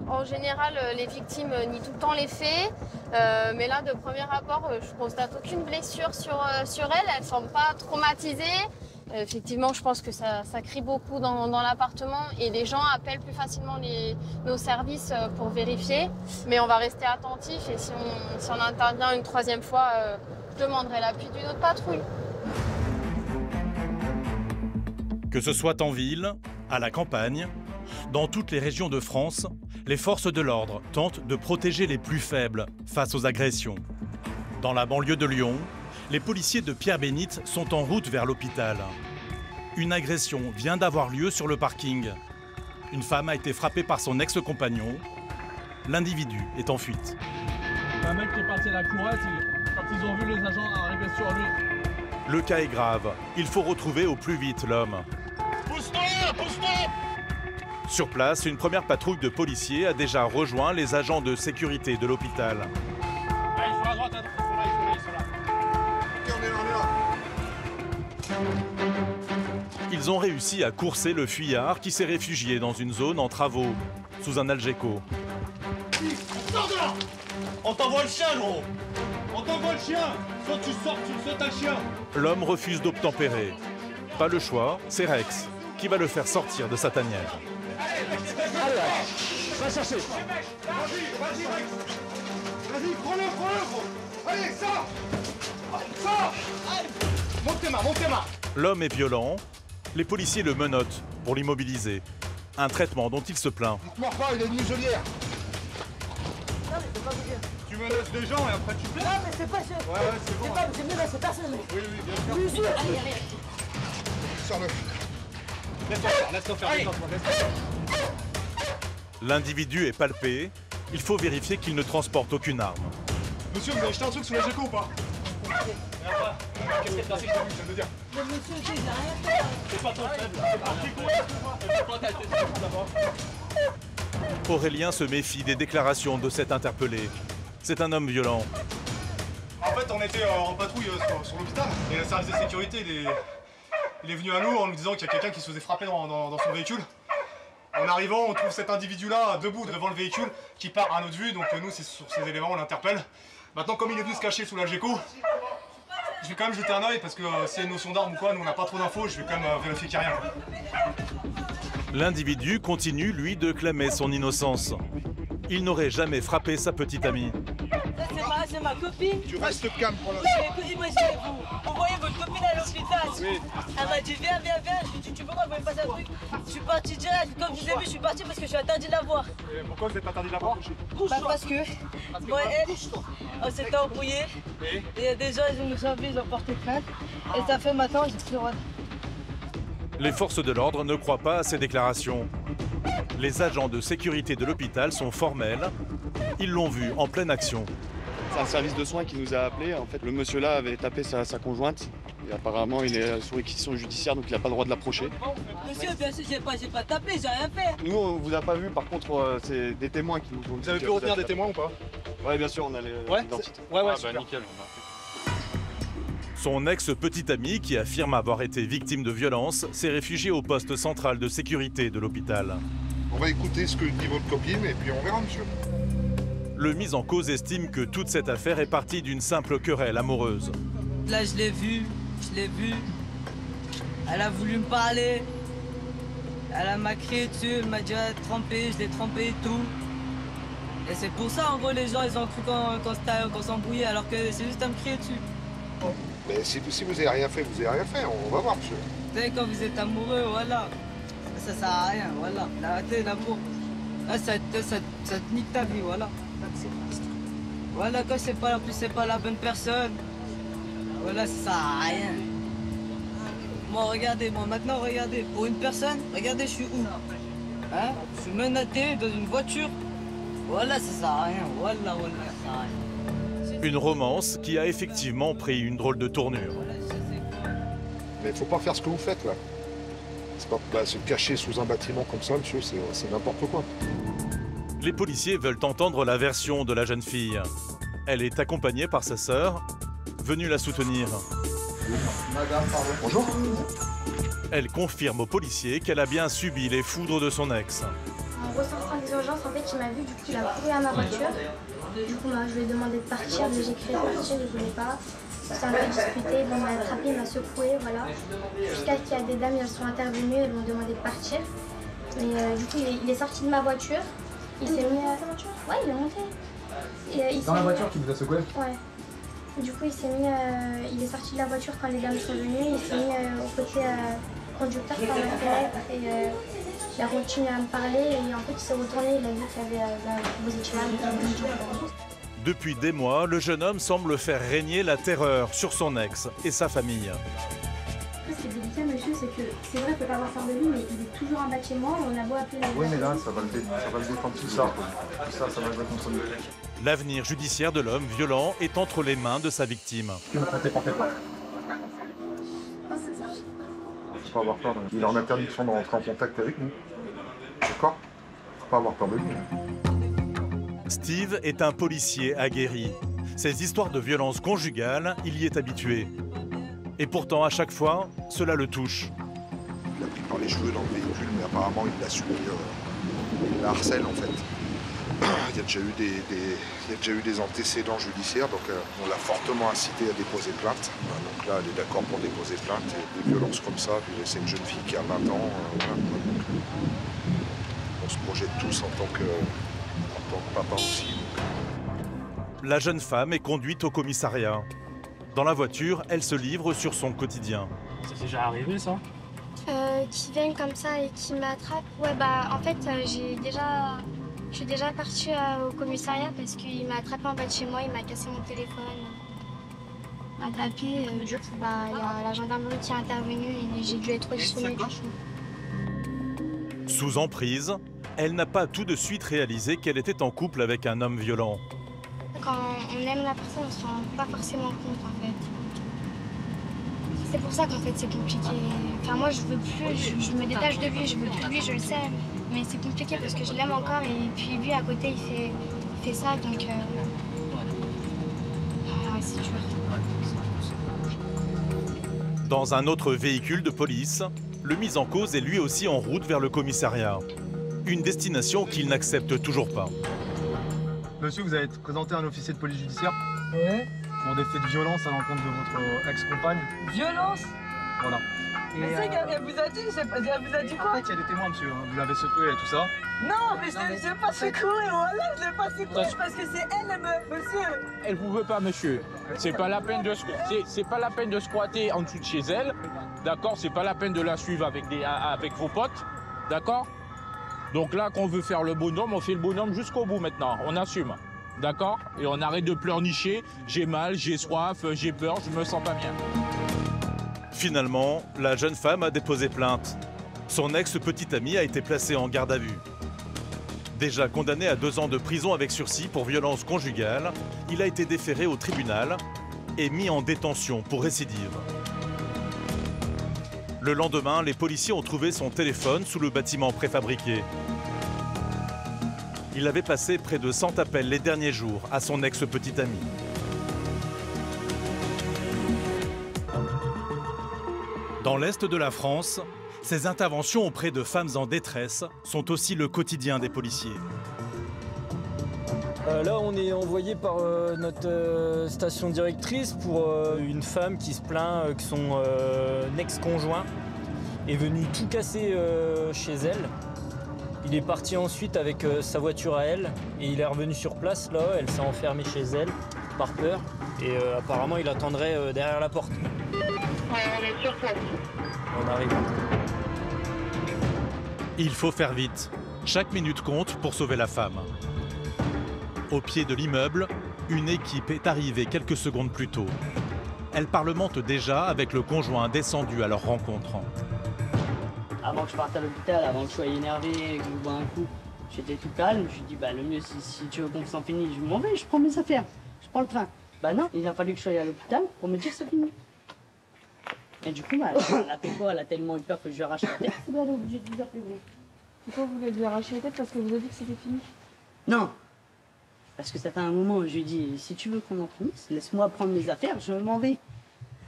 En général, les victimes nient tout le temps les faits. Mais là, de premier abord, je constate aucune blessure sur elle. Elle ne semble pas traumatisée. Effectivement, je pense que ça crie beaucoup dans l'appartement et les gens appellent plus facilement nos services pour vérifier. Mais on va rester attentif et si on intervient une troisième fois, je demanderai l'appui d'une autre patrouille. Que ce soit en ville, à la campagne, dans toutes les régions de France, les forces de l'ordre tentent de protéger les plus faibles face aux agressions. Dans la banlieue de Lyon, les policiers de Pierre-Bénite sont en route vers l'hôpital. Une agression vient d'avoir lieu sur le parking. Une femme a été frappée par son ex-compagnon. L'individu est en fuite. Un mec qui est parti à la courette, quand ils ont vu les agents arriver sur lui. Le cas est grave. Il faut retrouver au plus vite l'homme. Pousse-toi, pousse-toi! Sur place, une première patrouille de policiers a déjà rejoint les agents de sécurité de l'hôpital. Allez, sur la droite, hein. Ils sont là. Ok, on est là. Ils ont réussi à courser le fuyard qui s'est réfugié dans une zone en travaux, sous un Algeco. Sors de là! On t'envoie le chien, gros! On t'envoie le chien! Soit tu sors, soit t'as le chien! L'homme refuse d'obtempérer. Pas le choix, c'est Rex qui va le faire sortir de sa tanière. Allez, va chercher! Vas-y, Rex! Vas-y, prends-le, gros! Allez, sors! Sors! Monte tes mains! L'homme est violent. Les policiers le menottent pour l'immobiliser. Un traitement dont il se plaint. Meurs pas, il a une muselière. Non, mais c'est pas vous dire. Tu menaces des gens et après tu plains? Non, mais c'est pas ça. Ouais, c'est bon. C'est menacer personne. Oui, bien sûr. Mesure. Allez. Sors-le. Laisse-le faire. L'individu est palpé. Il faut vérifier qu'il ne transporte aucune arme. Monsieur, vous avez jeté un truc sur la GECO ou pas? Qu'est-ce que t'as fait? Je viens de dire. Mais monsieur, j'ai rien fait. C'est pas ton faible. Aurélien se méfie des déclarations de cet interpellé. C'est un homme violent. En fait, on était en patrouille sur l'hôpital et le service de sécurité, il est venu à nous en nous disant qu'il y a quelqu'un qui se faisait frapper dans son véhicule. En arrivant, on trouve cet individu-là debout devant le véhicule qui part à notre vue, donc nous, c'est sur ces éléments, on l'interpelle. Maintenant, comme il est venu se cacher sous l'Algeco, je vais quand même jeter un œil parce que s'il y a une notion d'arme ou quoi, nous on n'a pas trop d'infos, je vais quand même vérifier qu'il n'y a rien. L'individu continue, lui, de clamer son innocence. Il n'aurait jamais frappé sa petite amie. C'est ma copine. Tu restes calme pour l'instant. Imaginez-vous, vous voyez votre copine à l'hôpital. Oui. Elle m'a dit viens. Je lui ai dit tu peux pas, vous me passer un truc. Je suis parti direct, comme je vous ai vu, je suis parti parce que je suis interdit de la voir. Et pourquoi vous êtes interdit de la voir? Parce que moi et elle, on s'était embrouillés. Et il y a des gens, ils nous ont vu, ils ont porté plainte. Et ça fait maintenant, j'ai plus le droit. Les forces de l'ordre ne croient pas à ces déclarations. Les agents de sécurité de l'hôpital sont formels. Ils l'ont vu en pleine action. C'est un service de soins qui nous a appelés. En fait, le monsieur-là avait tapé sa conjointe. Et apparemment, il est sous réquisition judiciaire, donc il n'a pas le droit de l'approcher. Monsieur, bien sûr, j'ai pas tapé, j'ai rien fait. Nous, on vous a pas vu. Par contre, c'est des témoins qui nous ont dit. Vous avez pu retenir des témoins ou pas? Ouais, bien sûr, on a les identités. Ouais, bah super. Nickel. Son ex-petit ami, qui affirme avoir été victime de violences, s'est réfugié au poste central de sécurité de l'hôpital. On va écouter ce que dit votre copine et puis on verra, monsieur. Le mis en cause estime que toute cette affaire est partie d'une simple querelle amoureuse. Là, je l'ai vue. Elle a voulu me parler. Elle m'a crié dessus, elle m'a dit trempé, je l'ai trempé et tout. Et c'est pour ça, en gros, les gens, ils ont cru qu'on s'embrouillait, alors que c'est juste à me crier dessus. Mais si vous n'avez rien fait, vous n'avez rien fait. On va voir, monsieur. Vous savez, quand vous êtes amoureux, voilà. Ça sert à rien, voilà. Arrêtez l'amour. Là, ça te nique ta vie, voilà. Voilà, quand c'est pas la bonne personne. Voilà, ça sert à rien. Moi, maintenant, regardez. Pour une personne, regardez, je suis où? Hein? Je suis menotté dans une voiture. Voilà, ça sert à rien. Voilà, ça sert à rien. Une romance qui a effectivement pris une drôle de tournure. Mais il faut pas faire ce que vous faites, là. Se cacher sous un bâtiment comme ça, monsieur, c'est n'importe quoi. Les policiers veulent entendre la version de la jeune fille. Elle est accompagnée par sa sœur, venue la soutenir. Madame, pardon. Bonjour. Elle confirme aux policiers qu'elle a bien subi les foudres de son ex. En ressortant des urgences, en fait, il m'a vu, du coup, il a couru à ma voiture. Du coup, je lui ai demandé de partir, mais j'ai crié de partir, il ne voulait pas. On s'est un peu disputé, il m'a attrapé, il m'a secoué, voilà. Jusqu'à ce qu'il y a des dames, elles sont intervenues, elles m'ont demandé de partir. Mais du coup, il est sorti de ma voiture. Il s'est mis à... Ouais, il est monté. Dans la voiture qui vous a secoué? Ouais. Du coup, il est sorti de la voiture quand les dames sont venues, il s'est mis au côté conducteur par la fenêtre et il a continué à me parler et en fait il s'est retourné, il a vu qu'il y avait vous étiez là. Depuis des mois, le jeune homme semble faire régner la terreur sur son ex et sa famille. Ce qui est délicat, monsieur, c'est que c'est vrai, on ne peut pas avoir peur de lui, mais il est toujours en bas de chez moi, on a beau appeler la... Oui, mais là, ça va le défendre tout ça. Ça va le contre lui. L'avenir judiciaire de l'homme violent est entre les mains de sa victime. Tu me comptais parfaitement. Faut pas avoir peur. Il est en interdiction de rentrer en contact avec nous. D'accord? Faut pas avoir peur de lui. Steve est un policier aguerri. Ces histoires de violence conjugale, il y est habitué. Et pourtant, à chaque fois, cela le touche. Il a pris par les cheveux dans le véhicule, mais apparemment, il l'a subi. Il la harcèle, en fait. Il y a déjà eu des antécédents judiciaires, donc on l'a fortement incité à déposer plainte. Donc là, elle est d'accord pour déposer plainte. Et des violences comme ça, puis c'est une jeune fille qui a 20 ans. Voilà. On se projette tous en tant que papa aussi. La jeune femme est conduite au commissariat. Dans la voiture, elle se livre sur son quotidien. C'est déjà arrivé, ça? Qui viennent comme ça et qui m'attrapent. Ouais, en fait, je suis déjà partie au commissariat parce qu'il m'a attrapé en bas de chez moi, il m'a cassé mon téléphone, il m'a tapé. Il y a la gendarmerie qui est intervenue et j'ai dû être auditionnée. Sous emprise, elle n'a pas tout de suite réalisé qu'elle était en couple avec un homme violent. Quand on aime la personne, on ne se rend pas forcément compte en fait. C'est pour ça qu'en fait c'est compliqué. Enfin moi je veux plus, je me détache de lui, je veux plus de lui, je le sais. Mais c'est compliqué parce que je l'aime encore et puis lui à côté il fait ça donc ouais, c'est dur. Dans un autre véhicule de police, le mis en cause est lui aussi en route vers le commissariat. Une destination qu'il n'accepte toujours pas. Monsieur, vous avez présenté un officier de police judiciaire? Ouais. Pour des faits de violence à l'encontre de votre ex-compagne? Violence? Voilà. Mais c'est qu'elle vous a dit, elle vous a dit quoi? En fait, il y a des témoins, monsieur. Vous l'avez secoué et tout ça. Non, mais je l'ai pas secoué, voilà, je l'ai pas secoué parce que c'est elle, monsieur. Elle vous veut pas, monsieur. C'est pas la peine de squatter en dessous de chez elle. D'accord? C'est pas la peine de la suivre avec vos potes. D'accord? Donc là, quand on veut faire le bonhomme, on fait le bonhomme jusqu'au bout maintenant. On assume. D'accord? Et on arrête de pleurnicher. J'ai mal, j'ai soif, j'ai peur, je me sens pas bien. Finalement, la jeune femme a déposé plainte. Son ex-petit ami a été placé en garde à vue. Déjà condamné à 2 ans de prison avec sursis pour violence conjugale, il a été déféré au tribunal et mis en détention pour récidive. Le lendemain, les policiers ont trouvé son téléphone sous le bâtiment préfabriqué. Il avait passé près de 100 appels les derniers jours à son ex-petit ami. Dans l'Est de la France, ces interventions auprès de femmes en détresse sont aussi le quotidien des policiers. Là, on est envoyé par notre station directrice pour une femme qui se plaint que son ex-conjoint est venu tout casser chez elle. Il est parti ensuite avec sa voiture à elle et il est revenu sur place. Là, elle s'est enfermée chez elle par peur et apparemment il attendrait derrière la porte. On est sur place. On arrive. Il faut faire vite. Chaque minute compte pour sauver la femme. Au pied de l'immeuble, une équipe est arrivée quelques secondes plus tôt. Elle parlemente déjà avec le conjoint descendu à leur rencontre. Avant que je parte à l'hôpital, avant que je sois énervé et que je me bois un coup, j'étais tout calme. Je lui ai dit, le mieux, si tu veux qu'on s'en finisse, je m'en vais, je prends mes affaires, je prends le train. Non, il a fallu que je sois à l'hôpital pour me dire c'est fini. Et du coup, elle a fait quoi? Elle a tellement eu peur que je lui arrache la tête. Elle est obligée de vous appeler, vous. Pourquoi vous voulez lui arracher la tête? Parce que vous avez dit que c'était fini? Non. Parce que ça fait un moment où je lui ai dit, si tu veux qu'on en finisse, laisse-moi prendre mes affaires, je m'en vais.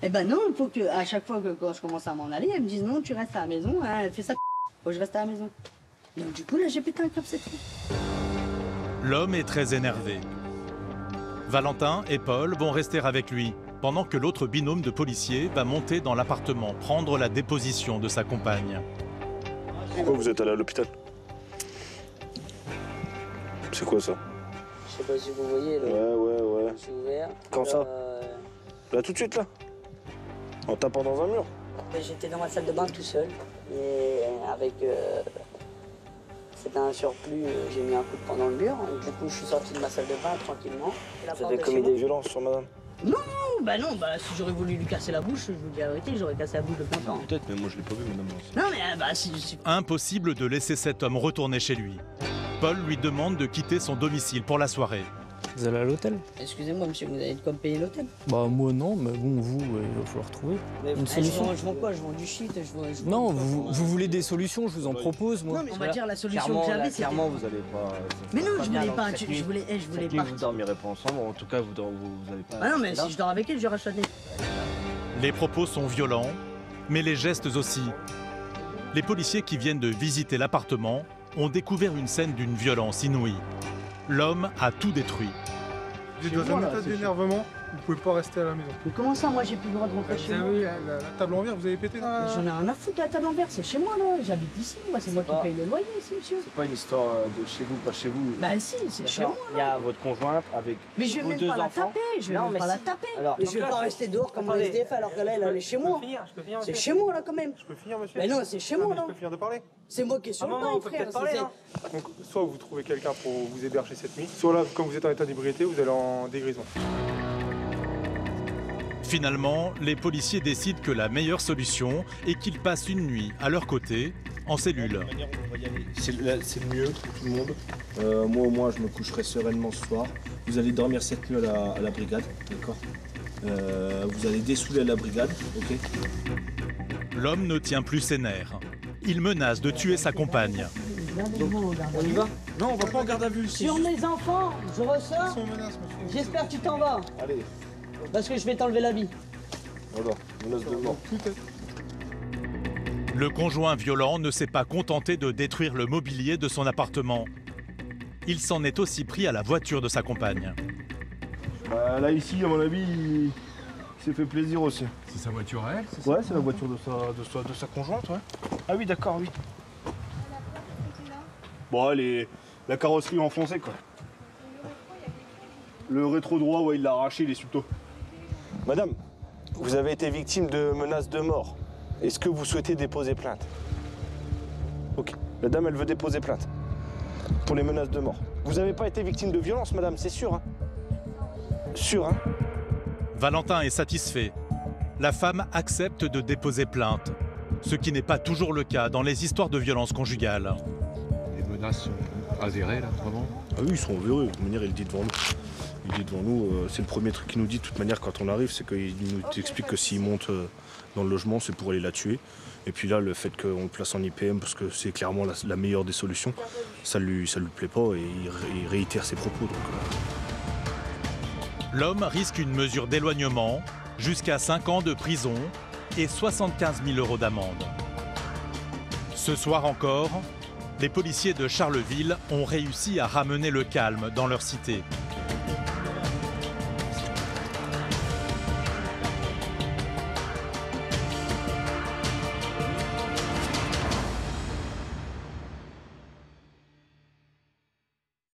Eh ben non, il faut que, à chaque fois que quand je commence à m'en aller, elle me dise non, tu restes à la maison, hein, fais ça, faut que je reste à la maison. Donc du coup, là, j'ai pété un câble cette fois. L'homme est très énervé. Valentin et Paul vont rester avec lui, pendant que l'autre binôme de policiers va monter dans l'appartement, prendre la déposition de sa compagne. Pourquoi vous êtes allé à l'hôpital? C'est quoi ça? Je sais pas si vous voyez, là. Ouais. Je suis ouvert. Quand ça? Là, tout de suite, là? En tapant dans un mur? J'étais dans ma salle de bain tout seul. Et avec... c'était un surplus, j'ai mis un coup de poing dans le mur. Du coup, je suis sorti de ma salle de bain tranquillement. Vous avez commis des violences sur madame? Non, si j'aurais voulu lui casser la bouche, je vous dis la vérité, j'aurais cassé la bouche de plein temps. Peut-être, mais moi je l'ai pas vu, madame. Non, mais si... Impossible de laisser cet homme retourner chez lui. Paul lui demande de quitter son domicile pour la soirée. Vous allez à l'hôtel? Excusez-moi, monsieur, vous avez de quoi me payer l'hôtel? Moi non, mais bon, vous, il va falloir trouver une solution. Je vends quoi? Je vends du shit, Non, vous voulez des solutions, je vous en propose, moi. Non, mais on va dire la solution que j'avais, c'est... Clairement, vous allez pas... Mais non, je voulais pas, je voulais pas... Vous dormirez pas ensemble, en tout cas, vous allez pas... Ah non, mais si je dors avec elle, je rachète des... Les propos sont violents, mais les gestes aussi. Les policiers qui viennent de visiter l'appartement ont découvert une scène d'une violence inouïe. L'homme a tout détruit. Vous êtes dans un état d'énervement, vous pouvez pas rester à la maison. Mais comment ça, moi j'ai plus le droit de rentrer chez moi? Oui, la table en verre, vous avez pété là? J'en ai rien à foutre de la table en verre, c'est chez moi là, j'habite ici, moi c'est moi qui paye le loyer ici, monsieur. C'est pas une histoire de chez vous, pas chez vous. Bah si, c'est chez moi. Il y a votre conjointe avec mais je vais même pas la taper, je vais même pas la taper. Et je vais pas rester dehors comme un SDF alors que là elle est chez moi. C'est chez moi là quand même. Je peux finir, monsieur? Mais non, c'est chez moi là. Je peux finir de parler? C'est moi qui est sur le bail, frère. Donc, soit vous trouvez quelqu'un pour vous héberger cette nuit, soit là, comme vous êtes en état d'ébriété, vous allez en dégrison. Finalement, les policiers décident que la meilleure solution est qu'ils passent une nuit à leur côté, en cellule. C'est mieux pour tout le monde. Moi, au moins, je me coucherai sereinement ce soir. Vous allez dormir cette nuit à la brigade, d'accord? Vous allez dessouler à la brigade, ok? L'homme ne tient plus ses nerfs. Il menace de tuer sa compagne. Donc, on y va? Non, on va pas en garde à vue. Sur mes enfants, je ressors. J'espère que tu t'en vas. Allez. Parce que je vais t'enlever la vie. Voilà, menace de mort. Le conjoint violent ne s'est pas contenté de détruire le mobilier de son appartement. Il s'en est aussi pris à la voiture de sa compagne. Là, ici, à mon avis, il s'est fait plaisir aussi. C'est sa voiture à elle? Ouais, c'est la voiture de sa conjointe, ouais. Ah oui, d'accord, oui. Bon, la carrosserie enfoncée, quoi. Le rétro droit, ouais, il l'a arraché, il est subto. Madame, vous avez été victime de menaces de mort. Est-ce que vous souhaitez déposer plainte? Ok. La dame, elle veut déposer plainte pour les menaces de mort. Vous n'avez pas été victime de violence, madame, c'est sûr, hein? Sûr, hein? Valentin est satisfait. La femme accepte de déposer plainte, ce qui n'est pas toujours le cas dans les histoires de violence conjugale. Les menaces sont avérées, là, vraiment? Ah oui, ils sont avérés. De toute manière, il le dit devant nous. Il dit devant nous, c'est le premier truc qu'il nous dit de toute manière quand on arrive, c'est qu'il nous explique que s'il monte dans le logement, c'est pour aller la tuer. Et puis là, le fait qu'on le place en IPM, parce que c'est clairement la meilleure des solutions, ça lui plaît pas et il réitère ses propos. L'homme risque une mesure d'éloignement, jusqu'à 5 ans de prison, et 75 000 € d'amende. Ce soir encore, les policiers de Charleville ont réussi à ramener le calme dans leur cité.